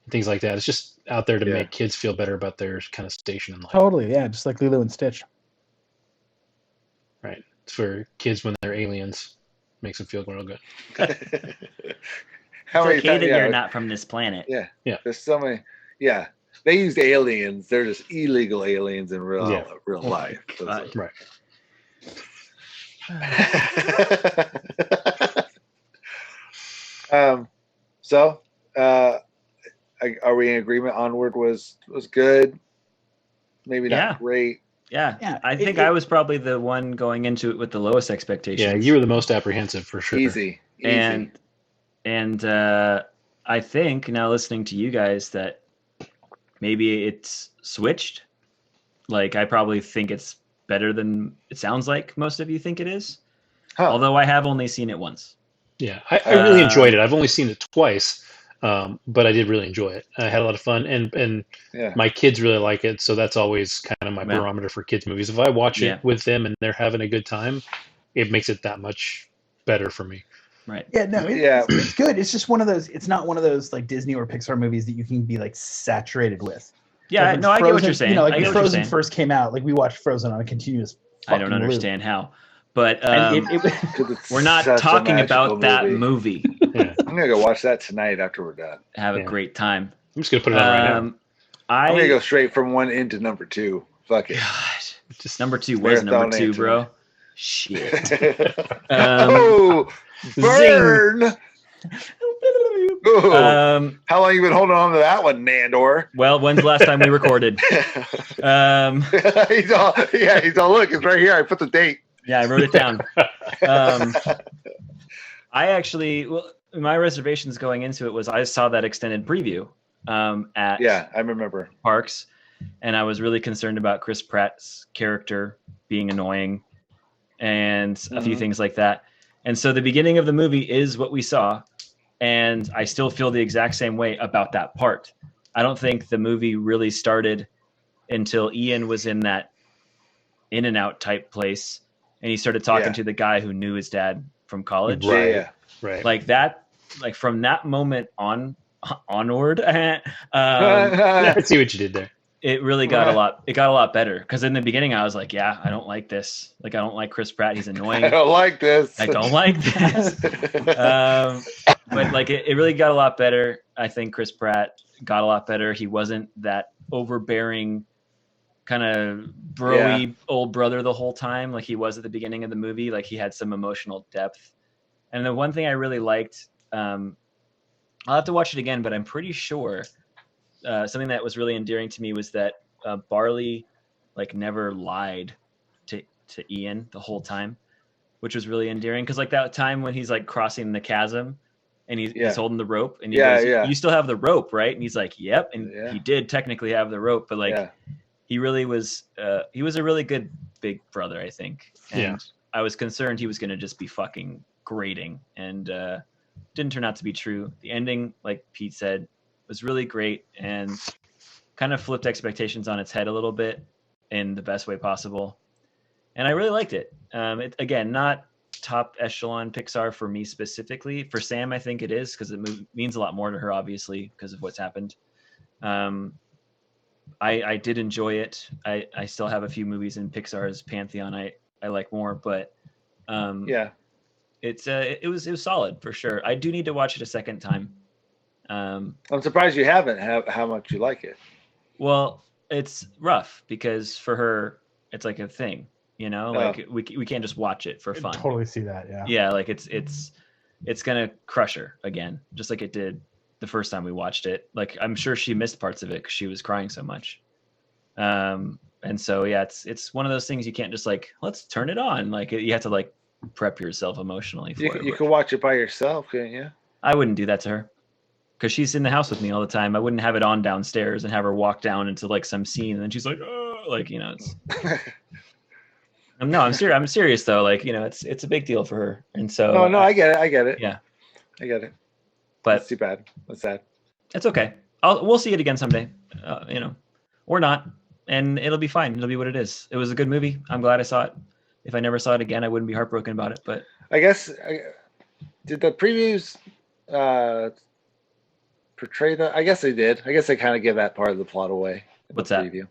and things like that. It's just out there to
Yeah.
make kids feel better about their kind of station in life.
Totally, yeah, just like Lilo and Stitch.
Right. It's for kids when they're aliens. Makes them feel real good.
How
It's
many
okay
times?
that
Yeah,
you're not from this planet.
yeah.
Yeah.
There's so many. Yeah, they used aliens. They're just illegal aliens in real
Yeah.
real life.
God.
Right.
So, are we in agreement? Onward was good. Maybe not
Yeah.
great.
Yeah.
Yeah,
I think I was probably the one going into it with the lowest expectations.
Yeah, you were the most apprehensive for sure.
Easy.
and I think now listening to you guys that maybe it's switched. Like I probably think it's better than it sounds like most of you think it is.
Huh.
Although I have only seen it once.
Yeah, I really enjoyed it. I've only seen it twice, but I did really enjoy it. I had a lot of fun, and
Yeah.
my kids really like it, so that's always kind of my
Yeah.
barometer for kids movies. If I watch
Yeah.
it with them and they're having a good time, it makes it that much better for me.
Right.
Yeah, no,
Yeah.
it's good. It's just one of those. It's not one of those like Disney or Pixar movies that you can be like saturated with.
Yeah,
Like, when
no, I get what
Frozen-
you're saying.
You know, like
I
when
get what you're
Frozen
saying.
first came out, like we watched Frozen on a continuous.
I don't
fucking loop.
understand how. But
And it
'Cause it's
we're not
such a
talking
magical
about that movie.
Yeah,
I'm gonna go watch that tonight after we're done.
Have a
Yeah.
great time.
I'm just gonna put it on right now.
I'm gonna
I
go straight from 1 into number 2. Fuck it.
God,
Just
number 2 was
Marathon
number 2,
it
bro.
tonight.
Shit.
Oh, burn! Ooh. How long you been holding on to that one, Nandor?
Well, when's the last time we recorded?
He's all look, it's right here. I put the date.
Yeah, I wrote it down. I actually, well, my reservations going into it was I saw that extended preview at
Yeah, I remember.
Parks, and I was really concerned about Chris Pratt's character being annoying and a few
Mhm.
things like that. And so the beginning of the movie is what we saw, and I still feel the exact same way about that part. I don't think the movie really started until Ian was in that in and out type place, and he started talking
Yeah.
to the guy who knew his dad from college.
Right.
Yeah.
Right.
Like that, like from that moment onward,
I see what you did there.
it really got a lot. It got a lot better because in the beginning I was like, yeah, I don't like this. Like I don't like Chris Pratt. He's annoying.
I don't like this.
I don't like this. But like it really got a lot better. I think Chris Pratt got a lot better. He wasn't that overbearing kind of broy old brother the whole time like he was at the beginning of the movie. Like he had some emotional depth. And the one thing I really liked, I'll have to watch it again, but I'm pretty sure something that was really endearing to me was that Barley like never lied to Ian the whole time, which was really endearing. Cause like that time when he's like crossing the chasm and he's holding the rope and he goes, you still have the rope, right? And he's like, yep. And he did technically have the rope, but like he really was, he was a really good big brother, I think. And I was concerned he was going to just be fucking grating, and didn't turn out to be true. The ending, like Pete said, was really great and kind of flipped expectations on its head a little bit in the best way possible. And I really liked it. Again, not top echelon Pixar for me specifically. For Sam, I think it is because it means a lot more to her, obviously, because of what's happened. I did enjoy it. I still have a few movies in Pixar's pantheon I like more, but it was solid for sure. I do need to watch it a second time.
I'm surprised you haven't. How much you like it?
Well, it's rough because for her, it's like a thing, you know. Like we can't just watch it for fun.
Totally see that. Yeah.
Yeah, like it's gonna crush her again, just like it did the first time we watched it. Like I'm sure she missed parts of it because she was crying so much. And so yeah, it's one of those things you can't just like let's turn it on. Like you have to like prep yourself emotionally for it.
You can watch it by yourself, can't you?
I wouldn't do that to her because she's in the house with me all the time. I wouldn't have it on downstairs and have her walk down into like some scene and then she's like, oh, like it's. No, I'm serious. I'm serious though. Like it's a big deal for her, and so.
No, I get it.
Yeah,
I get it.
But
that's too bad. That's sad.
It's okay. We'll see it again someday, or not, and it'll be fine. It'll be what it is. It was a good movie. I'm glad I saw it. If I never saw it again, I wouldn't be heartbroken about it. But
I guess did the previews portray that? I guess they did. I guess they kind of give that part of the plot away.
What's that?
Preview.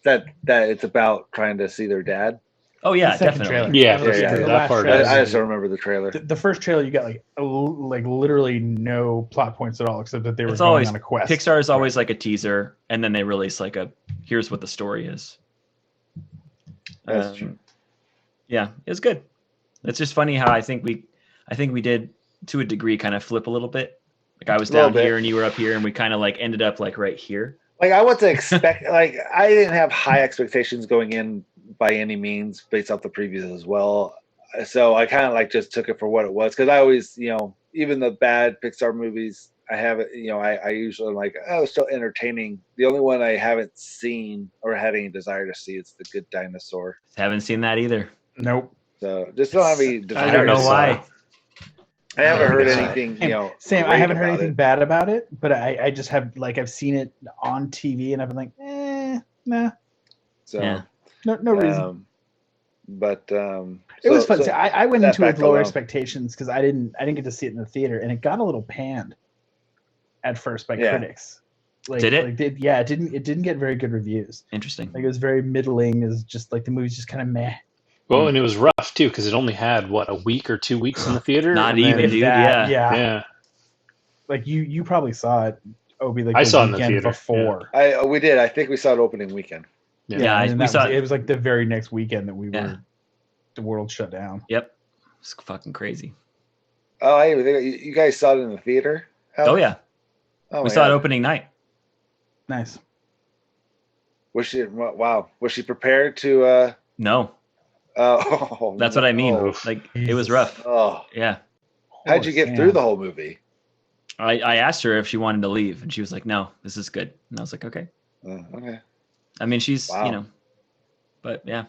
That it's about trying to see their dad.
Oh yeah,
The second
definitely.
trailer.
Yeah,
The
that
last
part.
trailer.
I just don't remember the trailer.
The first trailer, you got like literally no plot points at all, except that they were
It's
going
always
on a quest.
Pixar is always like a teaser, and then they release like here's what the story is.
That's true.
Yeah, it was good. It's just funny how I think we did to a degree kind of flip a little bit. Like I was down here and you were up here, and we kind of like ended up like right here.
Like I wasn't expect like I didn't have high expectations going in by any means based off the previews as well. So I kind of like just took it for what it was because I always, even the bad Pixar movies, I have it, I usually like, oh, it's still entertaining. The only one I haven't seen or had any desire to see is The Good Dinosaur.
Haven't seen that either.
Nope.
So just don't have any desire.
I don't know
to
why.
I haven't heard anything,
Sam, I
great
haven't heard
about
anything
it.
bad about it, but I just have like I've seen it on TV and I've been like, nah,
So
Yeah.
no reason. It was fun. See, I went
that
into it with
fact
lower
alone.
expectations because I didn't get to see it in the theater, and it got a little panned at first by
Yeah.
critics. Like,
Did it?
Like, it didn't get very good reviews.
Interesting.
Like it was very middling. It was just like the movie's just kind of meh.
Well, and it was rough too because it only had a week or 2 weeks in the theater.
Not
and
even,
then-
If
dude.
that,
Yeah.
Yeah.
Like you probably saw it, Obi. Like
I
the
saw it in the
weekend
theater,
before.
we did. I think we saw it opening weekend.
Yeah,
and
we saw
it was like the very next weekend that the world shut down.
Yep. It's fucking crazy.
Oh, you guys saw it in the theater?
Oh yeah.
Oh,
We
my
saw it
God.
opening night.
Nice.
Was she? Wow. Was she prepared to?
No,
Oh,
that's what I mean.
Oh,
Like it was
Jesus.
rough.
oh.
Yeah.
How'd you get through the whole movie?
I asked her if she wanted to leave, and she was like, "No, this is good." And I was like, "Okay."
Okay.
I mean, she's
Wow.
but yeah,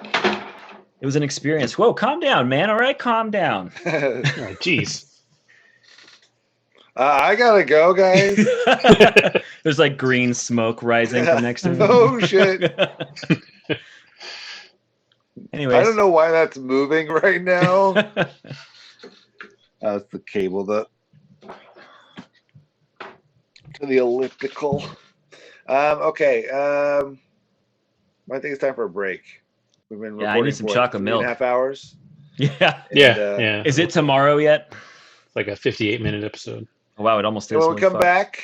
it was an experience. Whoa, calm down, man. All right, calm down.
Oh, jeez.
I gotta go, guys.
There's like green smoke rising from next to me.
Oh shit!
Anyways,
I don't know why that's moving right now. It's the cable to the elliptical. Okay. I think it's time for a break. We've been
Yeah, I
recording
need some
for
chocolate
3.5
milk.
hours.
Yeah.
And,
Yeah.
Is it tomorrow yet?
Like a 58-minute episode.
Oh, wow, it almost is.
When we
Holy
come
fuck.
back,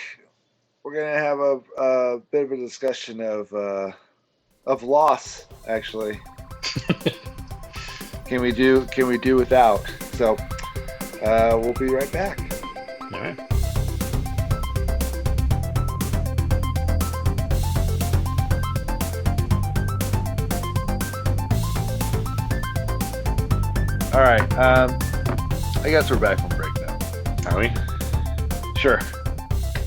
we're gonna have a bit of a discussion of loss. Actually, can we do without? So we'll be right back.
All right.
All right. I guess we're back from break now.
Are we?
Sure.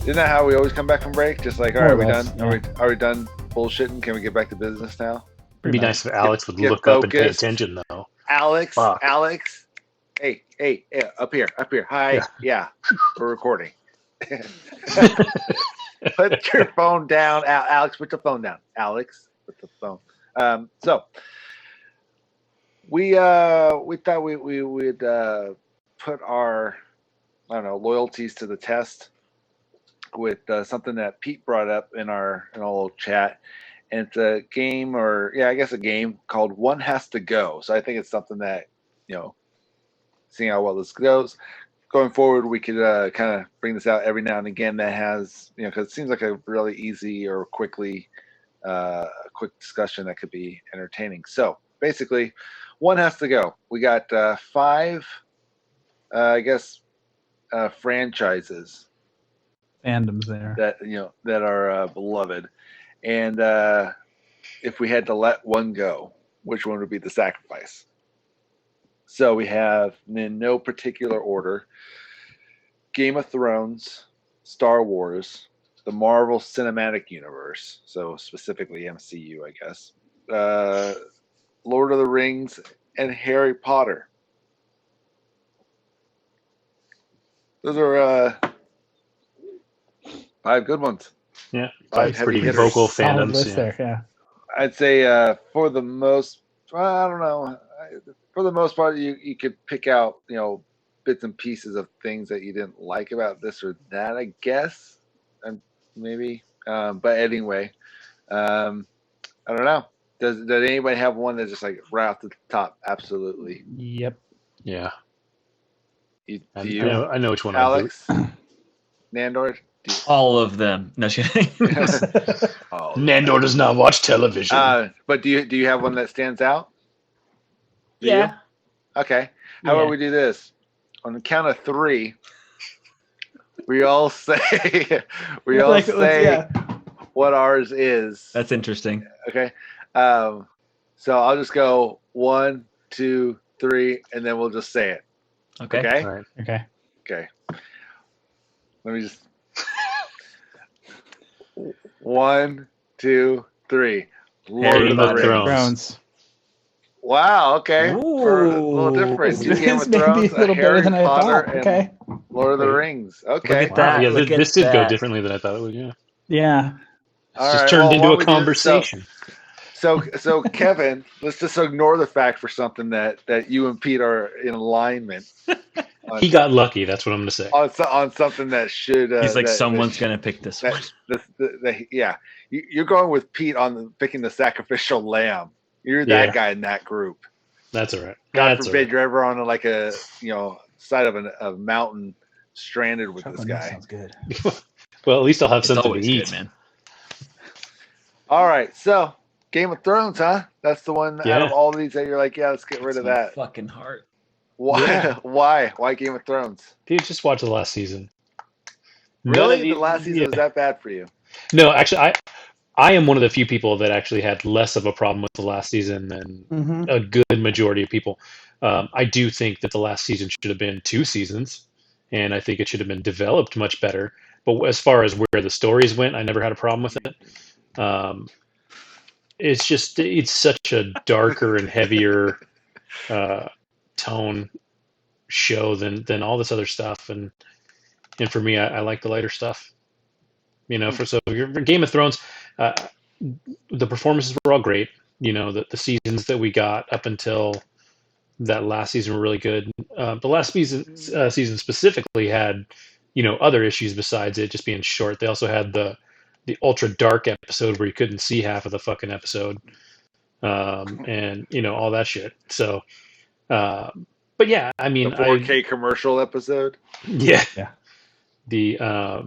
Isn't that how we always come back from break? Just like, all
More
right,
or
we
less,
done? Are we done bullshitting? Can we get back to business now?
It'd be nice if Alex would
Get
look up and pay
focused.
attention, though.
Alex,
Fuck.
Alex. Hey, up here. Hi. Yeah, we're recording. Put your phone down. Alex, put the phone down. Alex, put the phone. So we thought we would put our, I don't know, loyalties to the test with something that Pete brought up in our little chat. And it's a game, I guess a game called One Has to Go. So I think it's something that, seeing how well this goes, going forward, we could kind of bring this out every now and again that has, because it seems like a really easy or quick discussion that could be entertaining. So basically, one has to go. We got 5, franchises
fandoms there.
that are beloved. And if we had to let one go, which one would be the sacrifice? So we have, in no particular order, Game of Thrones, Star Wars, the Marvel Cinematic Universe, so specifically MCU, I guess, Lord of the Rings, and Harry Potter. Those are 5 good ones.
Yeah,
5
5
heavy
pretty
hitters.
vocal
Solid
fandoms.
list
Yeah.
there, yeah.
I'd say for the most, I don't know. For the most part, you could pick out, bits and pieces of things that you didn't like about this or that, I guess, and maybe. But anyway, I don't know. Does anybody have one that's just like right off the top? Absolutely.
Yep.
Yeah.
Do
I
you,
know which one I'll boot.
Alex? Nandor?
All of them. No, just kidding.
Oh,
Nandor does not watch television.
but do you have one that stands out? Do you?
Yeah.
Okay. How about we do this? On the count of 3, we all say what ours is.
That's interesting.
Okay. So I'll just go 1, 2, 3, and then we'll just say it.
Okay.
Okay.
All right.
Okay.
Okay. Let me just. 1, 2, 3. Lord
Game
of
of
the
Thrones.
Rings. Wow. Okay. For a little different.
This
Game of
may be
Thrones,
a little better
Harry
than I
Potter,
thought.
and
Okay.
Lord of the Rings. Okay.
Look at that.
Yeah,
Look at
this did go
that.
differently than I thought it would. Yeah.
Yeah.
It's
All
just
right,
turned
well,
into
why
a
don't we do this?
conversation.
So Kevin, let's just ignore the fact for something that you and Pete are in alignment.
He got lucky. That's what I'm going to say.
On something that should.
He's like,
that
someone's going to pick this one.
Yeah, you're going with Pete on picking the sacrificial lamb. You're that guy in that group.
That's all right.
God forbid you're ever on like a side of a mountain stranded with
Chocolate
this
milk
guy.
sounds good.
Well, at least I'll have
It's
something to
always
eat.
good, man.
All right, so Game of Thrones, huh? That's the one out of
Yeah.
all of these that you're like, let's get rid of
My
that.
fucking heart.
Why?
Yeah.
Why Game of Thrones?
Dude, just watch the last season.
Really? The last season was that bad for you?
No, actually, I am one of the few people that actually had less of a problem with the last season than a good majority of people. I do think that the last season should have been 2 seasons, and I think it should have been developed much better. But as far as where the stories went, I never had a problem with it. It's such a darker and heavier tone show than all this other stuff, and for me, I like the lighter stuff. For Game of Thrones, the performances were all great. The seasons that we got up until that last season were really good. The last season specifically had other issues besides it just being short. They also had the ultra dark episode where you couldn't see half of the fucking episode, and all that shit. So, but yeah, I mean,
the 4K commercial episode.
Yeah. The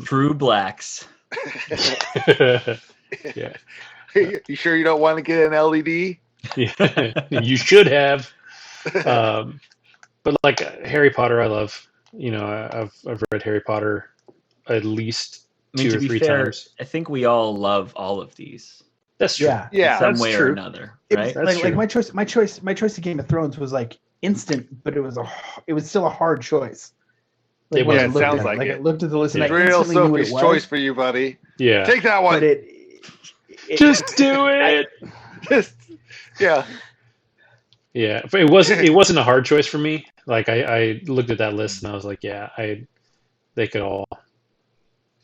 True Blacks.
Yeah.
You sure you don't want to get an LED?
Yeah, you should have. But like Harry Potter, I love. I've read Harry Potter at least 2 or 3 times.
I think we all love all of these.
That's true.
Yeah,
in some
that's
way
true.
or another,
It
right?
was, like my choice to Game of Thrones was like instant, but it was still a hard choice.
It
when
was.
I
It
looked
sounds
at
like
like
it.
I looked at the list and I
Real
instantly knew what it
Sophie's
was.
choice for you, buddy.
Yeah.
Take that one.
But it
Just do it.
Yeah.
Yeah. But it wasn't a hard choice for me. Like I looked at that list and I was like, yeah, they could all.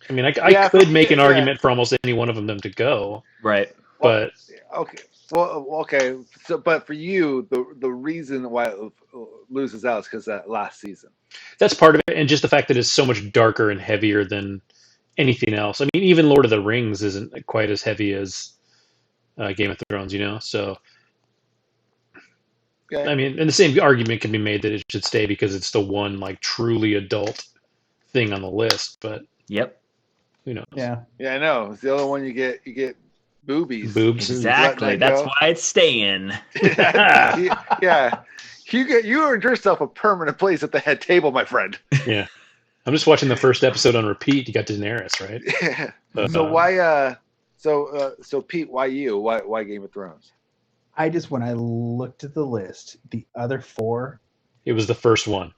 I mean, I could make an argument for almost any one of them to go.
Right.
But
okay. Well, okay. So, but for you, the reason why it loses out is because that last season.
that's part of it, and just the fact that it's so much darker and heavier than anything else. I mean, even Lord of the Rings isn't quite as heavy as Game of Thrones, So,
Okay.
I mean, and the same argument can be made that it should stay because it's the one like truly adult thing on the list. But
Yep.
who knows?
yeah.
Yeah, I know. It's the other one you get boobies.
Boobs.
Exactly.
Let that
That's
go.
why it's staying.
Yeah. You earned yourself a permanent place at the head table, my friend.
Yeah. I'm just watching the first episode on repeat. You got Daenerys, right?
Yeah. So why? So Pete, why you? Why Game of Thrones?
When I looked at the list, the other 4,
It was the first one.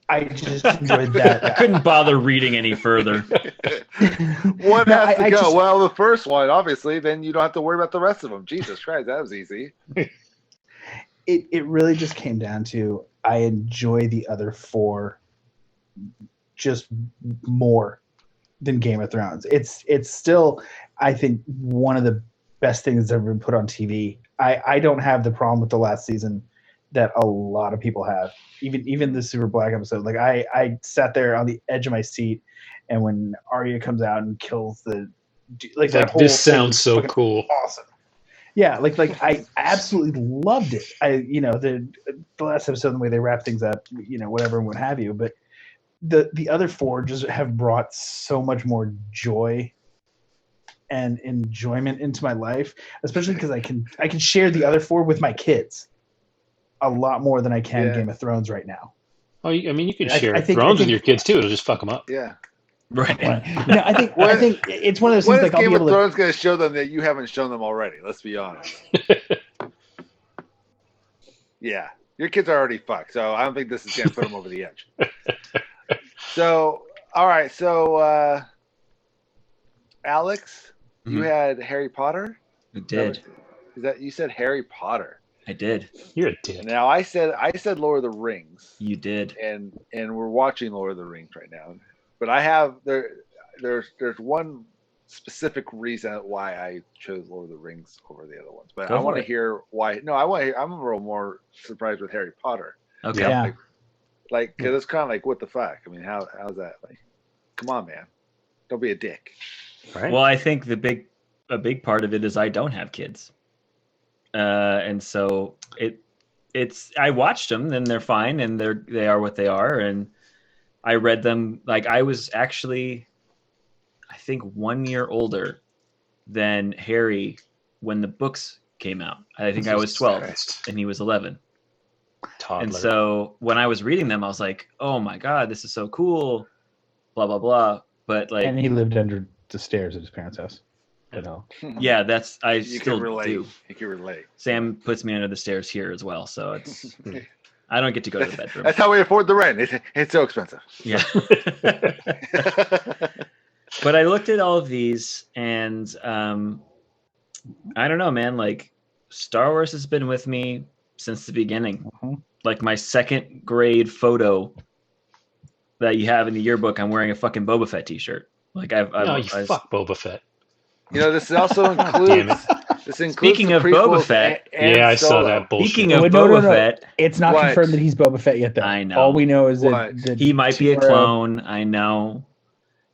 I just enjoyed that.
I couldn't bother reading any further.
One
No,
has to
I
go.
just-
Well, the first one, obviously, then you don't have to worry about the rest of them. Jesus Christ, that was easy.
It really just came down to I enjoy the other 4 just more than Game of Thrones. It's still, I think, one of the best things that's ever been put on TV. I don't have the problem with the last season that a lot of people have. Even the Super Black episode. Like I sat there on the edge of my seat, and when Arya comes out and kills that
Like,
whole
this
thing
sounds
was
so
fucking
cool.
awesome. Yeah, like I absolutely loved it. The last episode, the way they wrap things up, whatever and what have you. But the other 4 just have brought so much more joy and enjoyment into my life, especially because I can share the other 4 with my kids a lot more than I can Game of Thrones right now.
Oh, I mean, you can
I
share
think-
Thrones with your kids too. It'll just fuck them up.
Yeah.
Right.
No, I think it's one of those
What
things
is
like I'll
Game
be
of
able to.
Thrones going to show them that you haven't shown them already? Let's be honest. Yeah, your kids are already fucked, so I don't think this is going to put them over the edge. So, all right. So, Alex, you had Harry Potter?
I did.
Is that you said Harry Potter?
I did.
You're a dick.
Now I said Lord of the Rings,
You did.
and we're watching Lord of the Rings right now. But I have there's one specific reason why I chose Lord of the Rings over the other ones. But
Go
I want
for
to
it.
hear why. No, I'm a little more surprised with Harry Potter.
Okay.
Yeah.
Like, cause it's kind of like, what the fuck? I mean, how's that? Like, come on, man, don't be a dick.
Right?
Well, I think a big part of it is I don't have kids, and so it's I watched them and they're fine and they are what they are, and I read them. Like, I was actually, I think, 1 year older than Harry when the books came out. I think I was 12
Christ.
and he was 11.
Toddler.
And so when I was reading them, I was like, "Oh my god, this is so cool!" Blah blah blah. But like,
And he lived under the stairs at his parents' house.
yeah, that's I
You
still
can relate.
do.
You can relate.
Sam puts me under the stairs here as well, so it's I don't get to go to the bedroom.
That's how we afford the rent. It's so expensive.
Yeah. But I looked at all of these, and I don't know, man. Like, Star Wars has been with me since the beginning.
Mhm.
Like, my second grade photo that you have in the yearbook, I'm wearing a fucking Boba Fett T-shirt. Like,
No, you fuck Boba Fett.
You know, this also
Damn
includes.
it.
This includes
Speaking
the
of Boba
prequels
Fett,
and
Yeah, I saw
Solo.
that bullshit.
Speaking of
Wait, no,
Boba
no.
Fett,
It's not
What?
confirmed that he's Boba Fett yet, though.
I know.
All we know is
What?
that
he might be a
Timura-
clone. I know.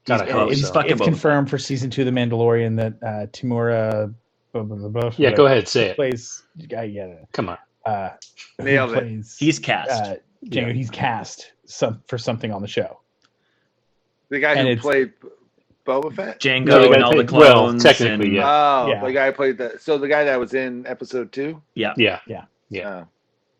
God, I
He's-
hope
he's
so.
fucking
It's
Boba
confirmed for season 2 of The Mandalorian that Timura.
Yeah, go ahead, say it.
Plays. I get it.
Come on.
Who
Nailed it.
plays,
He's cast.
Django, he's cast for something on the show.
The guy
And
who
it's-
played Boba Fett.
Django
No, the guy
and all the
played- well,
clones.
technically,
and-
yeah.
Oh,
Yeah.
the guy who played that. So the guy that was in episode 2.
Yeah.
Yeah.
Yeah.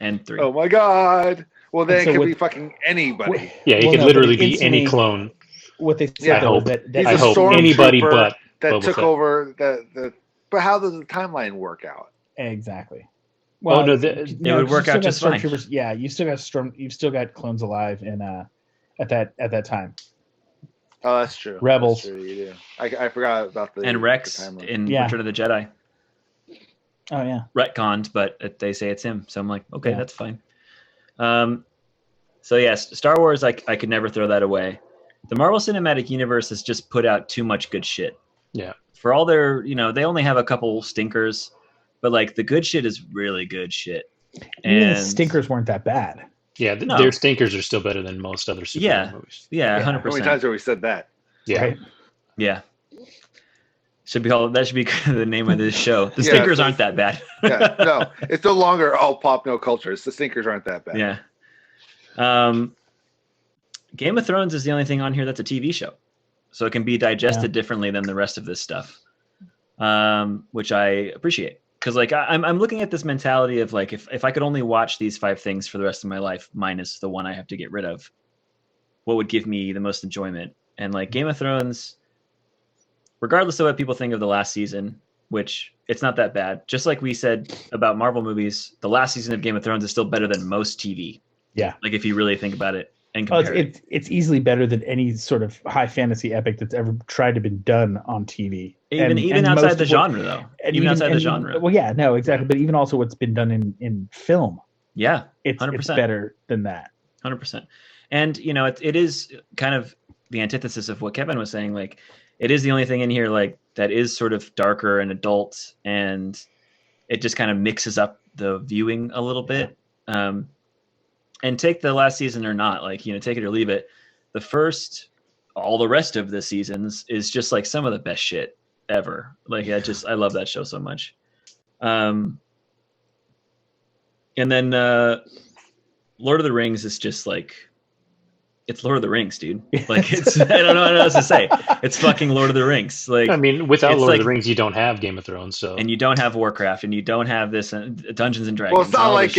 and 3.
Oh my god. Well, then
And
it
so
could
with-
be fucking anybody.
Yeah, he
Well,
could
no,
literally
but
be any
instantly-
clone.
What they said
Yeah,
though,
I
is that
He's
I
a
hope anybody
stormtrooper
but
that
Boba
took
Fett.
over the. But how does the timeline work out?
exactly.
Oh, no,
you-
it
no,
would work
you
out
still
just
got
fine.
stormtroopers- Yeah, you've still got clones alive in at that time.
Oh, that's true.
Rebels.
That's true, you do. I forgot about the
and Rex
the timeline.
in
Yeah.
Return of the Jedi.
Oh yeah.
Retconned, but they say it's him. So I'm like, okay,
Yeah.
that's fine. So yes, Star Wars, I could never throw that away. The Marvel Cinematic Universe has just put out too much good shit.
Yeah.
For all their, they only have a couple stinkers, but like the good shit is really good shit.
Even the stinkers weren't that bad.
Yeah,
No.
their stinkers are still better than most other superhero
Yeah.
movies.
Yeah,
Yeah.
100%.
How many times have we said that?
Yeah.
Right?
Yeah. That should be the name of this show. The
Yeah,
stinkers
so-
aren't that bad.
Yeah, no, it's no longer all pop, no culture. It's the stinkers aren't that bad.
Yeah. Game of Thrones is the only thing on here that's a TV show, so it can be digested differently than the rest of this stuff, which I appreciate. Because like I'm looking at this mentality of like if I could only watch these 5 things for the rest of my life minus the one I have to get rid of,
what would give me the most enjoyment. And like Game of Thrones, regardless of what people think of the last season, which it's not that bad. Just like we said about Marvel movies, the last season of Game of Thrones is still better than most TV.
Yeah.
Like if you really think about it and compare it.
It's easily better than any sort of high fantasy epic that's ever tried to be done on TV.
Even outside the genre, though. Even outside the genre.
Well, yeah, no, exactly. But even also what's been done in film.
Yeah, 100%.
It's better than that.
100%. And, you know, it is kind of the antithesis of what Kevin was saying. Like, it is the only thing in here, like, that is sort of darker and adult, and it just kind of mixes up the viewing a little bit. And take the last season or not, like, you know, take it or leave it. All the rest of the seasons is just like some of the best shit ever. Like, I love that show so much. And then Lord of the Rings is just like, it's Lord of the Rings, dude. Like, it's, I don't know what else to say. It's fucking Lord of the Rings. Like,
I mean, without Lord of the Rings, you don't have Game of Thrones. So,
and you don't have Warcraft, and you don't have this Dungeons and Dragons.
Well, it's not like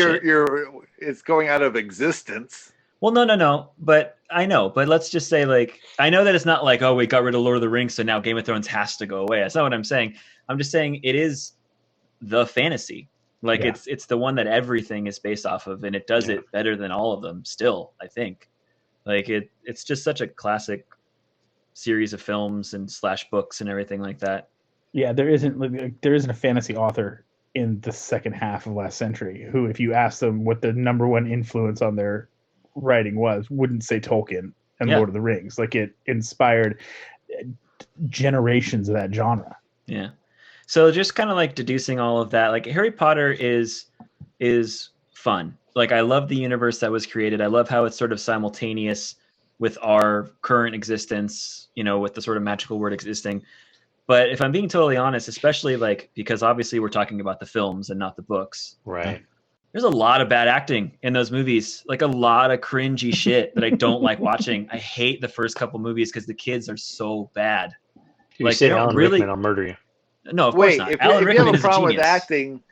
it's going out of existence.
Well, no. But I know. But let's just say, like, I know that it's not like, oh, we got rid of Lord of the Rings, so now Game of Thrones has to go away. That's not what I'm saying. I'm just saying it is the fantasy. Like, it's the one that everything is based off of, and it does it better than all of them still, I think. Like, it's just such a classic series of films and / books and everything like that.
Yeah, there isn't a fantasy author in the second half of last century who, if you ask them what the number one influence on their writing was, wouldn't say Tolkien and Lord of the Rings. Like, it inspired generations of that genre.
Yeah. So just kind of like deducing all of that, like Harry Potter is fun. Like, I love the universe that was created. I love how it's sort of simultaneous with our current existence, you know, with the sort of magical world existing. But if I'm being totally honest, especially like, because obviously we're talking about the films and not the books.
Right.
There's a lot of bad acting in those movies, like a lot of cringy shit that I don't like watching. I hate the first couple movies because the kids are so bad.
If you say Alan Rickman, I'll murder you.
No, of course not.
If
Alan
you
Rickman
have a
is
problem
a
with
genius.
acting,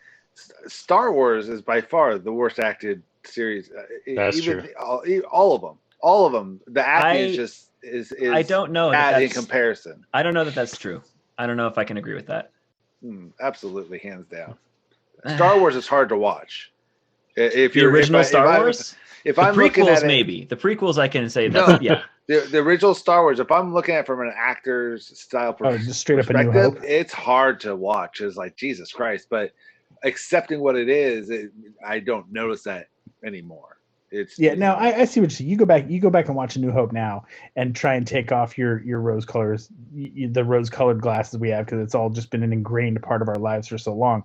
Star Wars is by far the worst acted series.
That's true.
All of them. The acting is
I don't know
bad in comparison.
I don't know that that's true. I don't know if I can agree with that.
Absolutely, hands down. Star Wars is hard to watch. If
The original Star Wars?
If
The
I'm looking
prequels,
at it,
maybe. The prequels, I can say that. Yeah.
the original Star Wars, if I'm looking at it from an actor's style
just straight up A New
perspective,
Hope.
it's hard to watch. It's like, Jesus Christ. But accepting what it is, I don't notice that anymore.
No, I see what you see. You go back and watch A New Hope now and try and take off your rose colors, the rose colored glasses we have, because it's all just been an ingrained part of our lives for so long.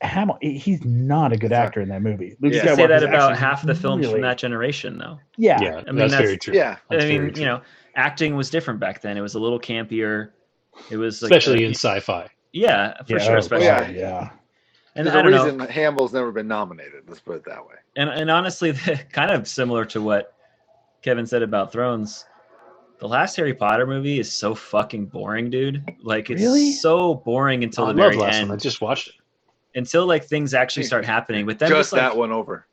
Hamill, he's not a good actor in that movie.
You say that about half the films from that generation, though.
Yeah,
I mean, that's very true.
Yeah,
that's
I mean, you know, acting was different back then. It was a little campier. It was like,
especially in sci-fi.
Yeah, for sure. Especially,
yeah.
And there's a reason Hamill's never been nominated. Let's put it that way.
And honestly, kind of similar to what Kevin said about Thrones. The last Harry Potter movie is so fucking boring, dude. Like, it's so boring until the very end.
I just watched it.
Until like things actually start happening, but then
just
like,
that one over.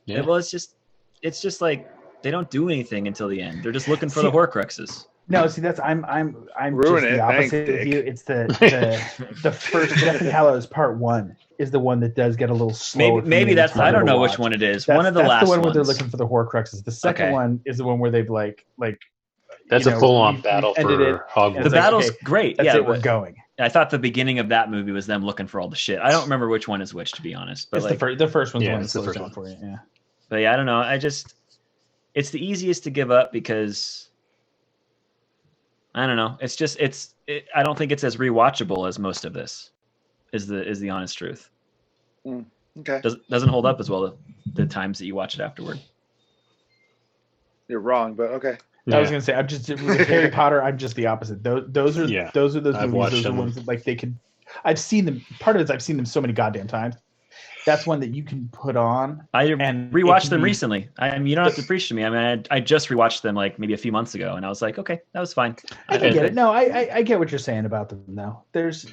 Yeah. Well, it's just like they don't do anything until the end. They're just looking for the Horcruxes.
No, see, that's I'm
Ruin
just
it.
the opposite
Thanks,
of you. It's the first Deathly Hallows Part 1 is the one that does get a little slower.
Maybe that's I don't know which one it is. One of the last
the one
ones.
where they're looking for the Horcruxes. The second one is the one where they've like
that's a full-on battle for Hogwarts.
The battle's great.
That's it, we're going.
I thought the beginning of that movie was them looking for all the shit. I don't remember which one is which, to be honest. But
it's
like,
the first one's
it's the first one
for you. Yeah.
But yeah, I don't know. It's the easiest to give up because I don't know. I don't think it's as rewatchable as most of this. Is the honest truth.
Okay.
Doesn't hold up as well the times that you watch it afterward.
You're wrong, but okay.
Yeah. I was gonna say I'm just with Harry Potter. I'm just the opposite. Those are those movies. Those are ones that like they could. I've seen them. Part of it is I've seen them so many goddamn times. That's one that you can put on.
I rewatched them recently. I mean, you don't have to preach to me. I mean, I just rewatched them like maybe a few months ago, and I was like, okay, that was fine.
I get it. No, I get what you're saying about them. Though there's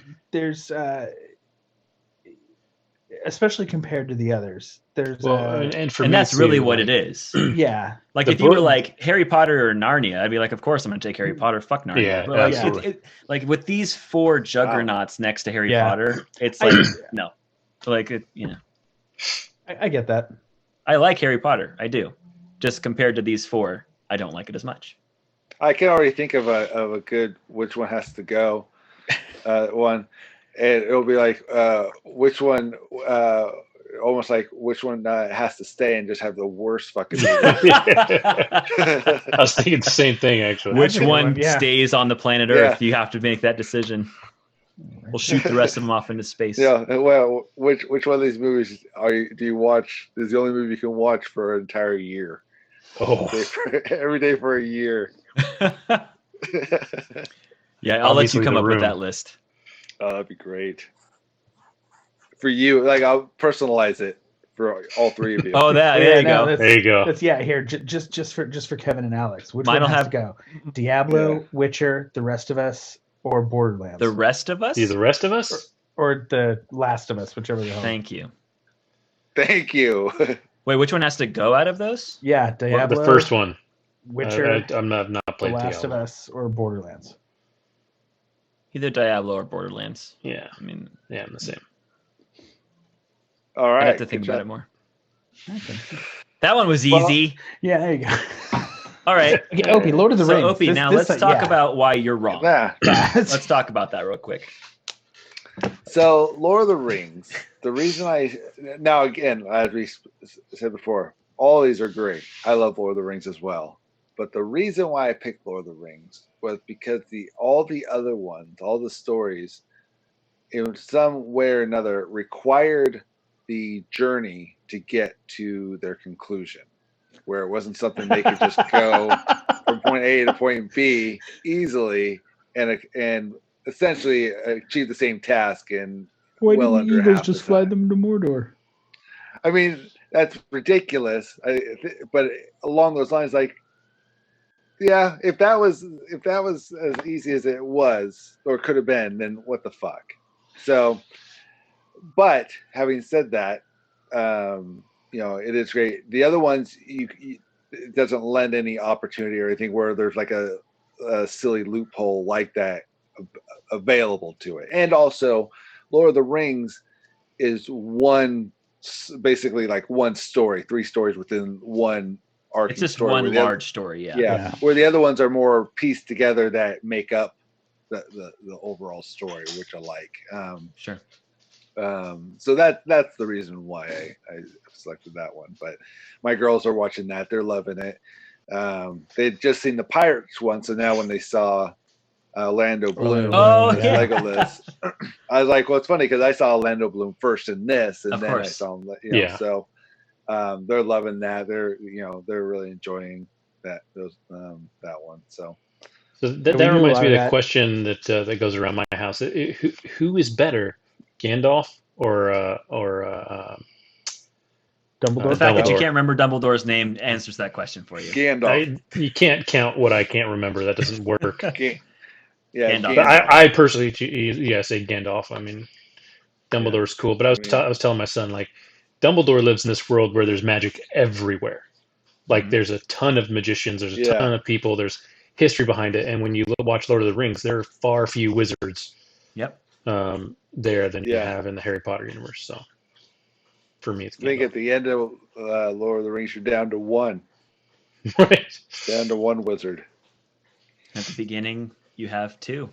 especially compared to the others. There's
and for
and
me
that's really
too,
what
like,
it is.
yeah.
Like
The
if you were
book-
like Harry Potter or Narnia, I'd be like, of course I'm gonna take Harry Potter. Fuck Narnia.
Yeah,
But like,
absolutely.
like with these 4 juggernauts next to Harry
Yeah.
Potter, it's like no, like
I get that.
I like Harry Potter. I do. Just compared to these 4, I don't like it as much.
I can already think of a good which one has to go one, and it'll be like which one almost like which one has to stay and just have the worst fucking movie.
I was thinking the same thing actually.
Which
think
one
one, yeah.
stays on the planet Earth? You have to make that decision. We'll shoot the rest of them off into space.
Yeah, well, which one of these movies do you watch? Is the only movie you can watch for an entire year?
Oh,
Every day for a year.
Yeah, I'll let you
Obviously
come
The
up with
Room.
that list.
Oh, that'd be great. For you, like I'll personalize it for all 3 of you.
Oh, there you
no,
go.
there you go.
That's here. Just for Kevin and Alex. Which
Mine
one
will
has
have-
to go? Diablo,
Yeah.
Witcher, The Rest of Us, or Borderlands,
The rest of us?
See the rest of us?
or The Last of Us, whichever the hell.
Thank you.
Thank you.
Wait, which one has to go out of those?
Yeah, Diablo,
The first one.
Witcher,
I'm not
The
playing
Last of
Diablo.
Us, or Borderlands.
Either Diablo or Borderlands.
Yeah,
I mean,
yeah, I'm the same.
All
I'd
right.
have to think
good
about
job.
it more.
Okay.
That one was
Well,
easy.
Yeah, there you go.
All right.
Okay, Opie, Lord of the
So,
Rings.
Opie, now let's talk about why you're wrong.
Yeah.
Let's talk about that real quick.
So, Lord of the Rings. The reason now again, as we said before, all these are great. I love Lord of the Rings as well. But the reason why I picked Lord of the Rings was because all the other ones, all the stories, in some way or another, required the journey to get to their conclusion, where it wasn't something they could just go from point A to point B easily and essentially achieve the same task in
Why
well
didn't the
under
Eagles
half the
just fly
time.
them to Mordor?
I mean, that's ridiculous. But along those lines, like, yeah, if that was as easy as it was or could have been, then what the fuck? So, but having said that, it is great. The other ones, it doesn't lend any opportunity or anything where there's like a silly loophole like that available to it. And also, Lord of the Rings is basically like one story, 3 stories within one arc.
It's just
story,
one
where the
large story, yeah.
Yeah.
where the other ones are more pieced together that make up the overall story, which I like.
Sure.
So that's the reason why I selected that one. But my girls are watching that; they're loving it. They'd just seen the Pirates one, so now when they saw Orlando Bloom,
Oh,
as
yeah.
Legolas, I was like, well, it's funny because I saw Orlando Bloom first in this, and
Of
then I
course.
saw him.
Yeah.
So they're loving that. They're really enjoying that one. So.
So
we
that
do a
reminds
lot
me
of
of the
that.
question that goes around my house. Who is better, Gandalf or
Dumbledore.
The fact that you
Dumbledore.
can't remember Dumbledore's name answers that question for you.
Gandalf.
You can't count what I can't remember. That doesn't work.
Yeah,
Gandalf.
But I personally, say Gandalf. I mean, Dumbledore's cool, but I was telling my son, like, Dumbledore lives in this world where there's magic everywhere. Like,
Mhm.
there's a ton of magicians, there's a
Yeah.
ton of people, there's history behind it, and when you watch Lord of the Rings, there are far few wizards
Yep.
there than you
Yeah.
have in the Harry Potter universe. So, for me, it's
I think
Gandalf.
at the end of Lord of the Rings, you're down to one.
Right.
Down to one wizard.
At the beginning, you have 2.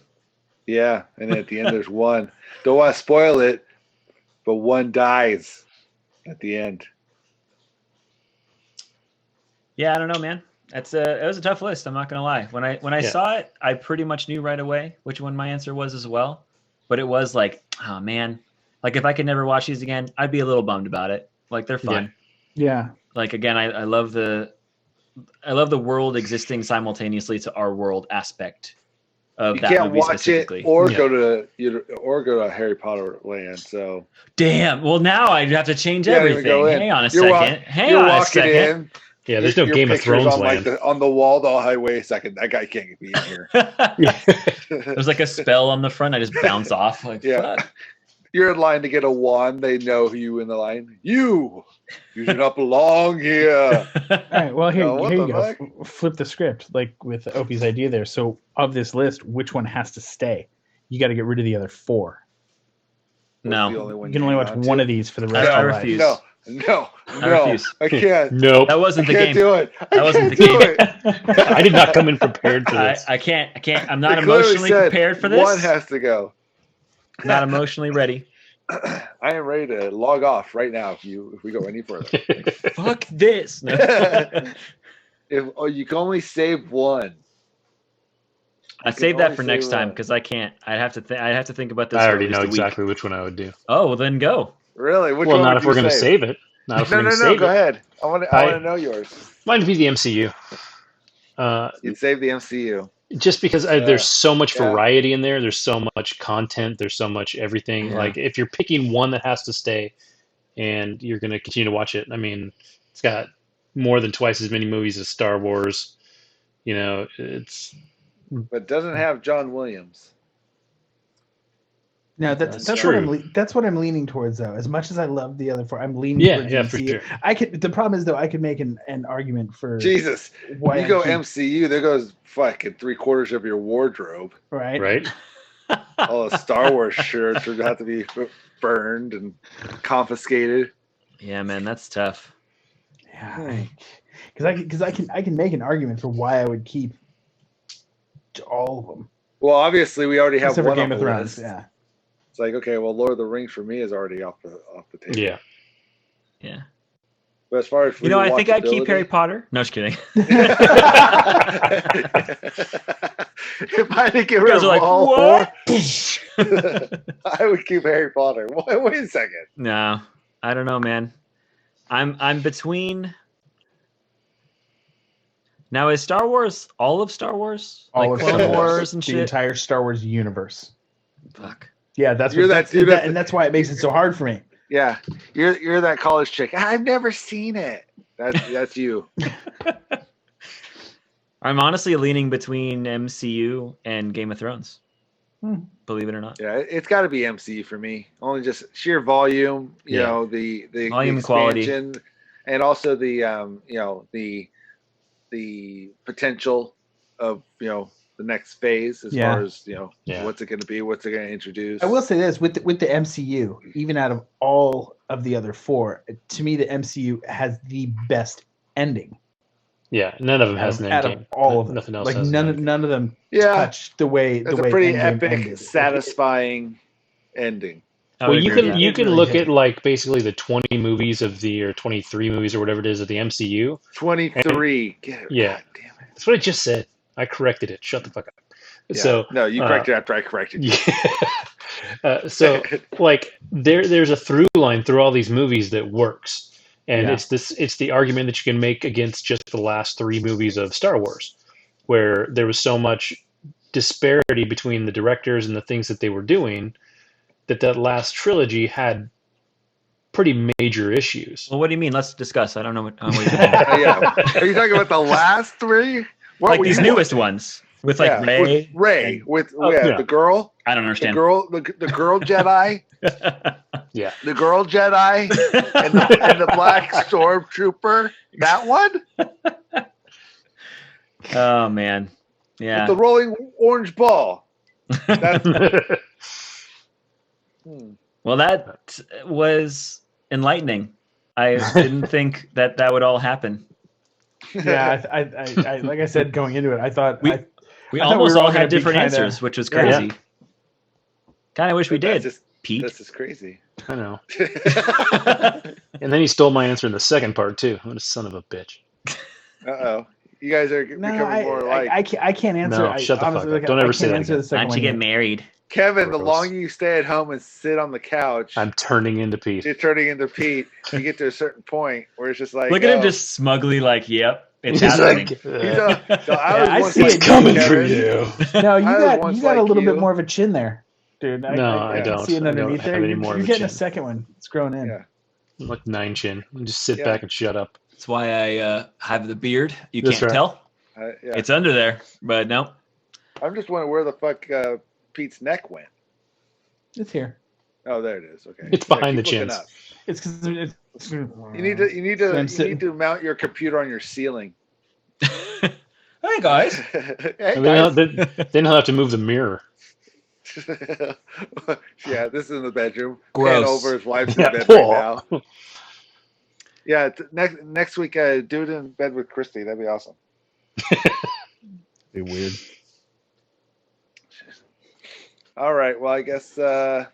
Yeah, and at the end there's one. Don't want to spoil it, but one dies at the end.
Yeah, I don't know, man. It was a tough list. I'm not gonna lie. When I
Yeah.
saw it, I pretty much knew right away which one my answer was as well. But it was like, oh man, like if I could never watch these again, I'd be a little bummed about it. Like they're fun.
Yeah.
Like again, I love the world existing simultaneously to our world aspect of
You
that
can't
movie
watch
specifically.
it or
Yeah.
go to Harry Potter land. So
Damn. Well, now I'd have to change
you can't even
everything.
go in.
Hang on a
You're
second. Hang
you're
on a
walking
second.
in.
Yeah, there's no
your
Game of
picture's
Thrones
on
land.
on the wall. Hey, wait a second, that guy can't be in here.
There's like a spell on the front. I just bounce off. Like,
Yeah.
fuck.
You're in line to get a wand. They know you in the line. You do not belong here.
All right. Well, here,
What
here you
the
go.
fuck?
Flip the script, like with Opie's idea there. So, of this list, which one has to stay? You got to get rid of the other 4.
What's
No.
the only one
You can only
hang
watch
on
one
to?
of these for the
I
rest of your life.
refuse.
No,
I refuse.
I can't.
Nope.
That wasn't
I
the
can't
game.
do it.
That wasn't the
do
game.
it.
I did not come in prepared for this.
I can't. I'm not
They clearly
emotionally
said
prepared for this.
One has to go.
Not emotionally ready.
I am ready to log off right now if we go any further.
Fuck this. No.
You can only save one.
I
can
saved that
only
for
say
next time
one.
because I can't. I'd have to think about this.
I
for
already
at
know
least a week.
exactly which one I would do.
Oh, well, then go.
Really? Which
Well,
one
not
would
if
you
we're going to save it. Not if we're
No,
going to save
go
it.
ahead. I want to know yours.
Mine would be the MCU.
You'd save the MCU.
Just because there's so much
yeah.
variety in there. There's so much content. There's so much everything.
Yeah.
Like, if you're picking one that has to stay and you're going to continue to watch it, I mean, it's got more than twice as many movies as Star Wars. You know, it's...
But doesn't have John Williams.
No, that's
true.
That's what I'm leaning towards, though. As much as I love the other 4, I'm leaning towards
Yeah,
MCU.
for sure.
The problem is, though, I could make an argument for
Jesus.
why
You
I
go
keep-
MCU, there goes fucking 3/4 of your wardrobe.
right?
Right?
All the Star Wars shirts would have to be burned and confiscated.
Yeah, man, that's tough.
Yeah, because I can make an argument for why I would keep all of them.
Well, obviously, we already have
Except for
one on
Game of
the
Thrones.
list.
Yeah.
It's like, okay, well, Lord of the Rings for me is already off the table.
Yeah.
Yeah.
But as far as
I think I'd keep
rewatchability-
Harry Potter. No, just kidding.
If I didn't get
You
rid
guys
of
are like,
all
what?
4, I would keep Harry Potter. Wait a second.
No, I don't know, man. I'm between. Now, is Star Wars all of Star Wars?
All
Like
of
Clone
Star Wars,
Wars and
the
shit?
entire Star Wars universe.
Fuck.
Yeah, that's
You're
what
that dude at
and that's why it makes it so hard for me.
Yeah, you're that college chick. I've never seen it. That's you.
I'm honestly leaning between MCU and Game of Thrones. Believe it or not.
Yeah, it's got to be MCU for me. Only just sheer volume, you
Yeah.
know, the
Volume and
the
quality.
expansion, and also the you know, the potential of, you know, the next phase as
Yeah.
far as, you know,
Yeah.
what's it going to be, what's it going to introduce.
I will say this with the MCU, even out of all of the other 4, to me the MCU has the best ending.
Yeah, none of them has an
out
end
of
game.
all of them.
Nothing else
Like
has
none
an end
of them
Yeah,
touch the way
it's
the
a
way
pretty
Endgame
epic,
ended.
satisfying ending.
I
Well,
would
you
agree
can
with
you
that.
can
really
look
good.
at like basically the 20 movies of the or 23 movies or whatever it is of the MCU.
23. Get it.
Yeah.
God damn it.
That's what I just said. I corrected it. Shut the fuck up.
Yeah.
So
No, you corrected after I corrected you.
yeah. So like there's a through line through all these movies that works, and
Yeah.
it's the argument that you can make against just the last 3 movies of Star Wars, where there was so much disparity between the directors and the things that they were doing, that last trilogy had pretty major issues.
Well, what do you mean? Let's discuss. I don't know what you mean.
Yeah. Are you talking about the last 3? What
Like
were
these
you
newest ones with like
Yeah,
Ray.
with Ray,
and-
with
yeah.
the girl,
I don't understand.
the girl Jedi,
Yeah.
the girl Jedi, and the black stormtrooper. That one
Oh man, yeah.
with the rolling orange ball. That's,
Well, that was enlightening. I didn't think that would all happen.
Yeah, I like I said going into it, I thought
We
I
thought
we
almost
were
all
all gonna
had
be
different
kinda-
answers, which was
Yeah.
crazy. Kind of wish we
That's
did,
just
Pete.
This is crazy.
I know. And then he stole my answer in the second part too. What a son of a bitch.
Uh-oh. You guys are
no,
becoming more like
I can't answer.
No, shut the fuck
honestly,
up. Don't ever
I
say
can't
that
answer
again.
the second
Why don't you
one
get
yet.
married?
Kevin. The
Gross.
longer you stay at home and sit on the couch,
I'm turning into Pete.
you're turning into Pete. You get to a certain point where it's just like,
Look at him
oh,
just smugly like, "Yep, it's
He's
happening."
like,
he's a- so I was
I
once
see
like
it
coming
Kevin.
for you.
No, you
I was
got
once
you got a
like
little
you.
bit more of a chin there, dude.
No, I
can
don't.
see it
I don't
underneath
have
there.
any
You're,
more of
you're
a
getting
chin.
a second one. It's growing in.
Yeah.
I'm like 9 chin. Just sit
Yeah.
back and shut up.
That's why I have the beard. You
That's
can't
right.
tell.
Yeah.
It's under there, but no.
I'm just wondering where the fuck Pete's neck went.
It's here.
Oh, there it is. Okay.
It's behind the
keep looking
chins.
up.
It's because it's.
You need to mount your computer on your ceiling.
Hey guys.
Hey,
And
guys.
then he'll have to move the mirror.
Yeah, this is in the bedroom.
Gross.
Pan over, his wife's in
Yeah.
bed right now. Yeah, next week, do it in bed with Christy. That'd be awesome.
Be weird.
All right. Well, I guess that's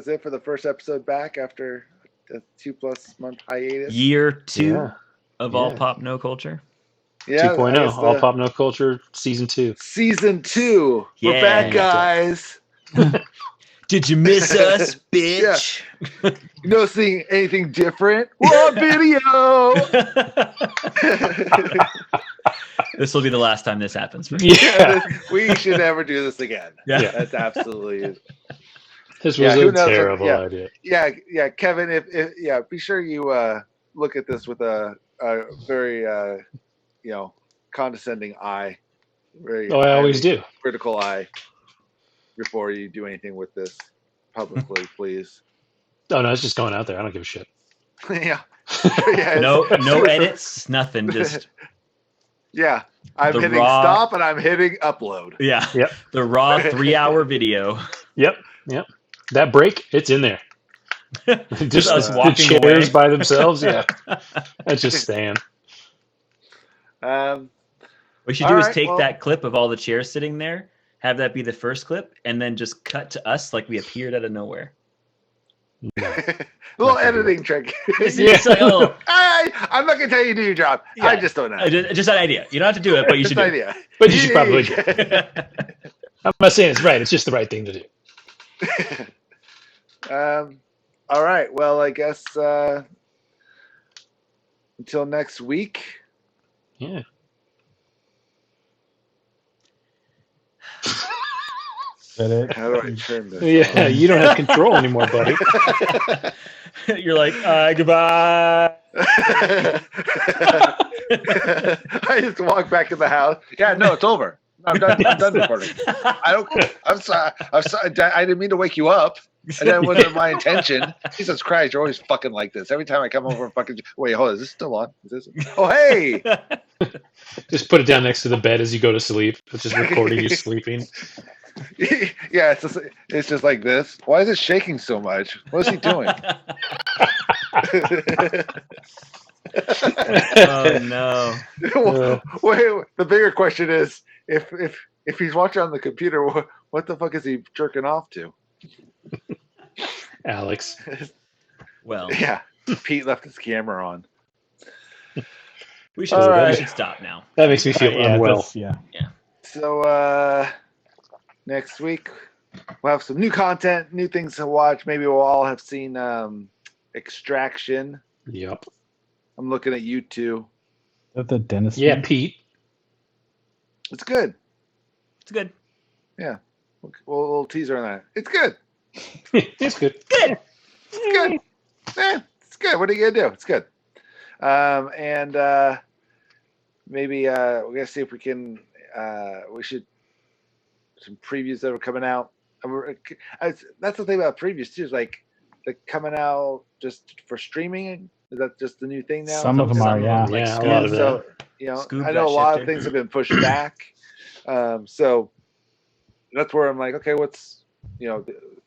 it for the first episode back after a 2+ month hiatus.
Year 2
Yeah.
of All
Yeah.
Pop No Culture.
Yeah,
2.0,
I guess
All Pop No Culture, Season 2.
Season 2. We're
Yeah.
back, guys.
Did you miss us, bitch?
You know, seeing anything different? We're on video.
This will be the last time this happens. For
Yeah.
We should never do this again.
Yeah.
That's absolutely.
This
Yeah,
was
who
a
knows?
terrible
Yeah.
idea.
Yeah, Kevin. If be sure you look at this with a very condescending eye. Very
Oh, I always do.
critical eye before you do anything with this publicly, please.
Oh, no, it's just going out there. I don't give a shit.
Yeah.
no edits, nothing. Just
Yeah. I'm
The
hitting
raw-
stop and I'm hitting upload.
yeah.
Yep.
The raw 3-hour video.
Yep. That break, it's in there. Just
us
the
walking
chairs
away.
by themselves. Yeah. That's just staying.
What you should
All
do is
right,
take
well-
that clip of all the chairs sitting there, have that be the first clip, and then just cut to us like we appeared out of nowhere.
No.
Little editing trick.
It's just like, oh,
I'm not gonna tell you to do your job.
Yeah.
I just don't know.
just an idea. You don't have to do it, but you should
Just
do
an idea.
But you should probably do it.
it.
I'm not saying it's right. It's just the right thing to do.
All right. Well, I guess until next week.
Yeah.
Is that it?
How do I turn this?
Yeah. You don't have control anymore, buddy.
You're like, goodbye.
I just walk back in the house. Yeah, no, it's over. I'm done recording. I'm sorry. I didn't mean to wake you up. And that wasn't my intention. Jesus Christ, you're always fucking like this. Every time I come over and fucking wait, hold on, is this still on? Is this? Oh, hey.
Just put it down next to the bed as you go to sleep. It's just recording you sleeping.
Yeah, it's just like this. Why is it shaking so much? What is he doing?
Oh no.
Wait, the bigger question is if he's watching on the computer, what the fuck is he jerking off to?
Alex.
Well,
Yeah, Pete left his camera on.
we should,
All right.
we should stop now.
That makes me feel unwell.
Yeah.
So next week we'll have some new content, new things to watch. Maybe we'll all have seen Extraction.
Yep.
I'm looking at you two.
Is that the dentist?
Yeah,
one?
Pete.
It's good.
It's good.
Yeah. We'll little teaser on that. It's good.
It's good.
Good.
It's good. Yeah, it's good. What are you gonna do? It's good. And maybe we're gonna see if we can. We should some previews that are coming out. That's the thing about previews too. Is like they're coming out just for streaming. Is that just the new thing now?
Some of them are, yeah.
Like
Yeah, a
Scoob.
lot of it.
So
Scoob
I know a
got
lot of
shifted.
things have been pushed back. So that's where I'm like, okay, what's the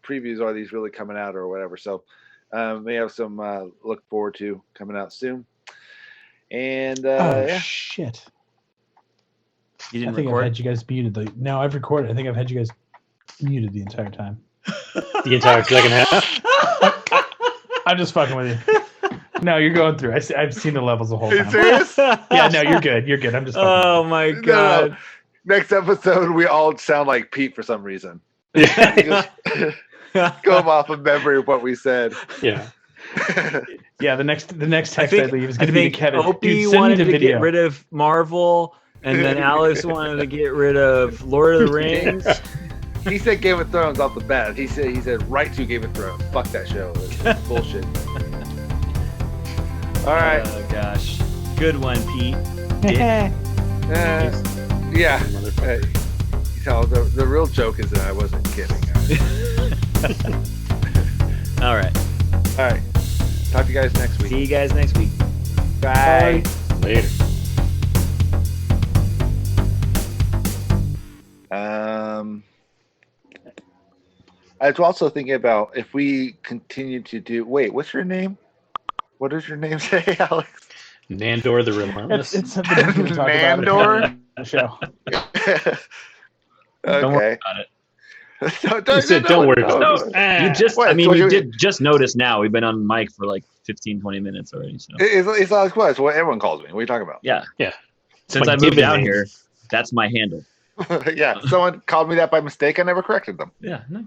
previews, are these really coming out or whatever? So we have some look forward to coming out soon. And
Oh
yeah,
shit!
You
I
didn't
think I've
record?
had you guys muted. No, I've recorded. I think I've had you guys muted the entire time.
The entire second half.
I'm just fucking with you. No, you're going through. I've seen the levels the whole
are you
time.
serious?
Yeah, no, you're good. You're good. I'm just fucking
Oh
with you.
my
No.
god.
Next episode, we all sound like Pete for some reason.
Yeah.
Just going off of memory of what we said.
Yeah.
Yeah, the next
I
text I leave
think,
is going to be to Kevin.
Opie
Dude, send me
wanted
the
to
video.
get rid of Marvel, and then Alex wanted to get rid of Lord of the Rings.
He said Game of Thrones off the bat. He said right to Game of Thrones. Fuck that show. It's bullshit. All right.
Oh gosh. Good one, Pete.
Yeah. The real joke is that I wasn't kidding.
All right.
All right. Talk to you guys next week.
See you guys next week.
Bye.
Later.
I was also thinking about if we continue to do. Wait, what's your name? What does your name say, Alex?
Nandor the Relentless.
It's something we can talk about
Nandor?
on the show.
Don't worry
Okay.
about it.
You said don't worry about
no.
it.
You just,
What,
I mean,
so
you
you-
did just notice now. We've been on mic for like 15, 20 minutes already. So
It's Alex West. What everyone calls me. What are you talking about?
yeah.
Yeah.
Since
my
I moved
given
down
name.
here, that's my handle.
Yeah, someone called me that by mistake. I never corrected them.
Yeah. No.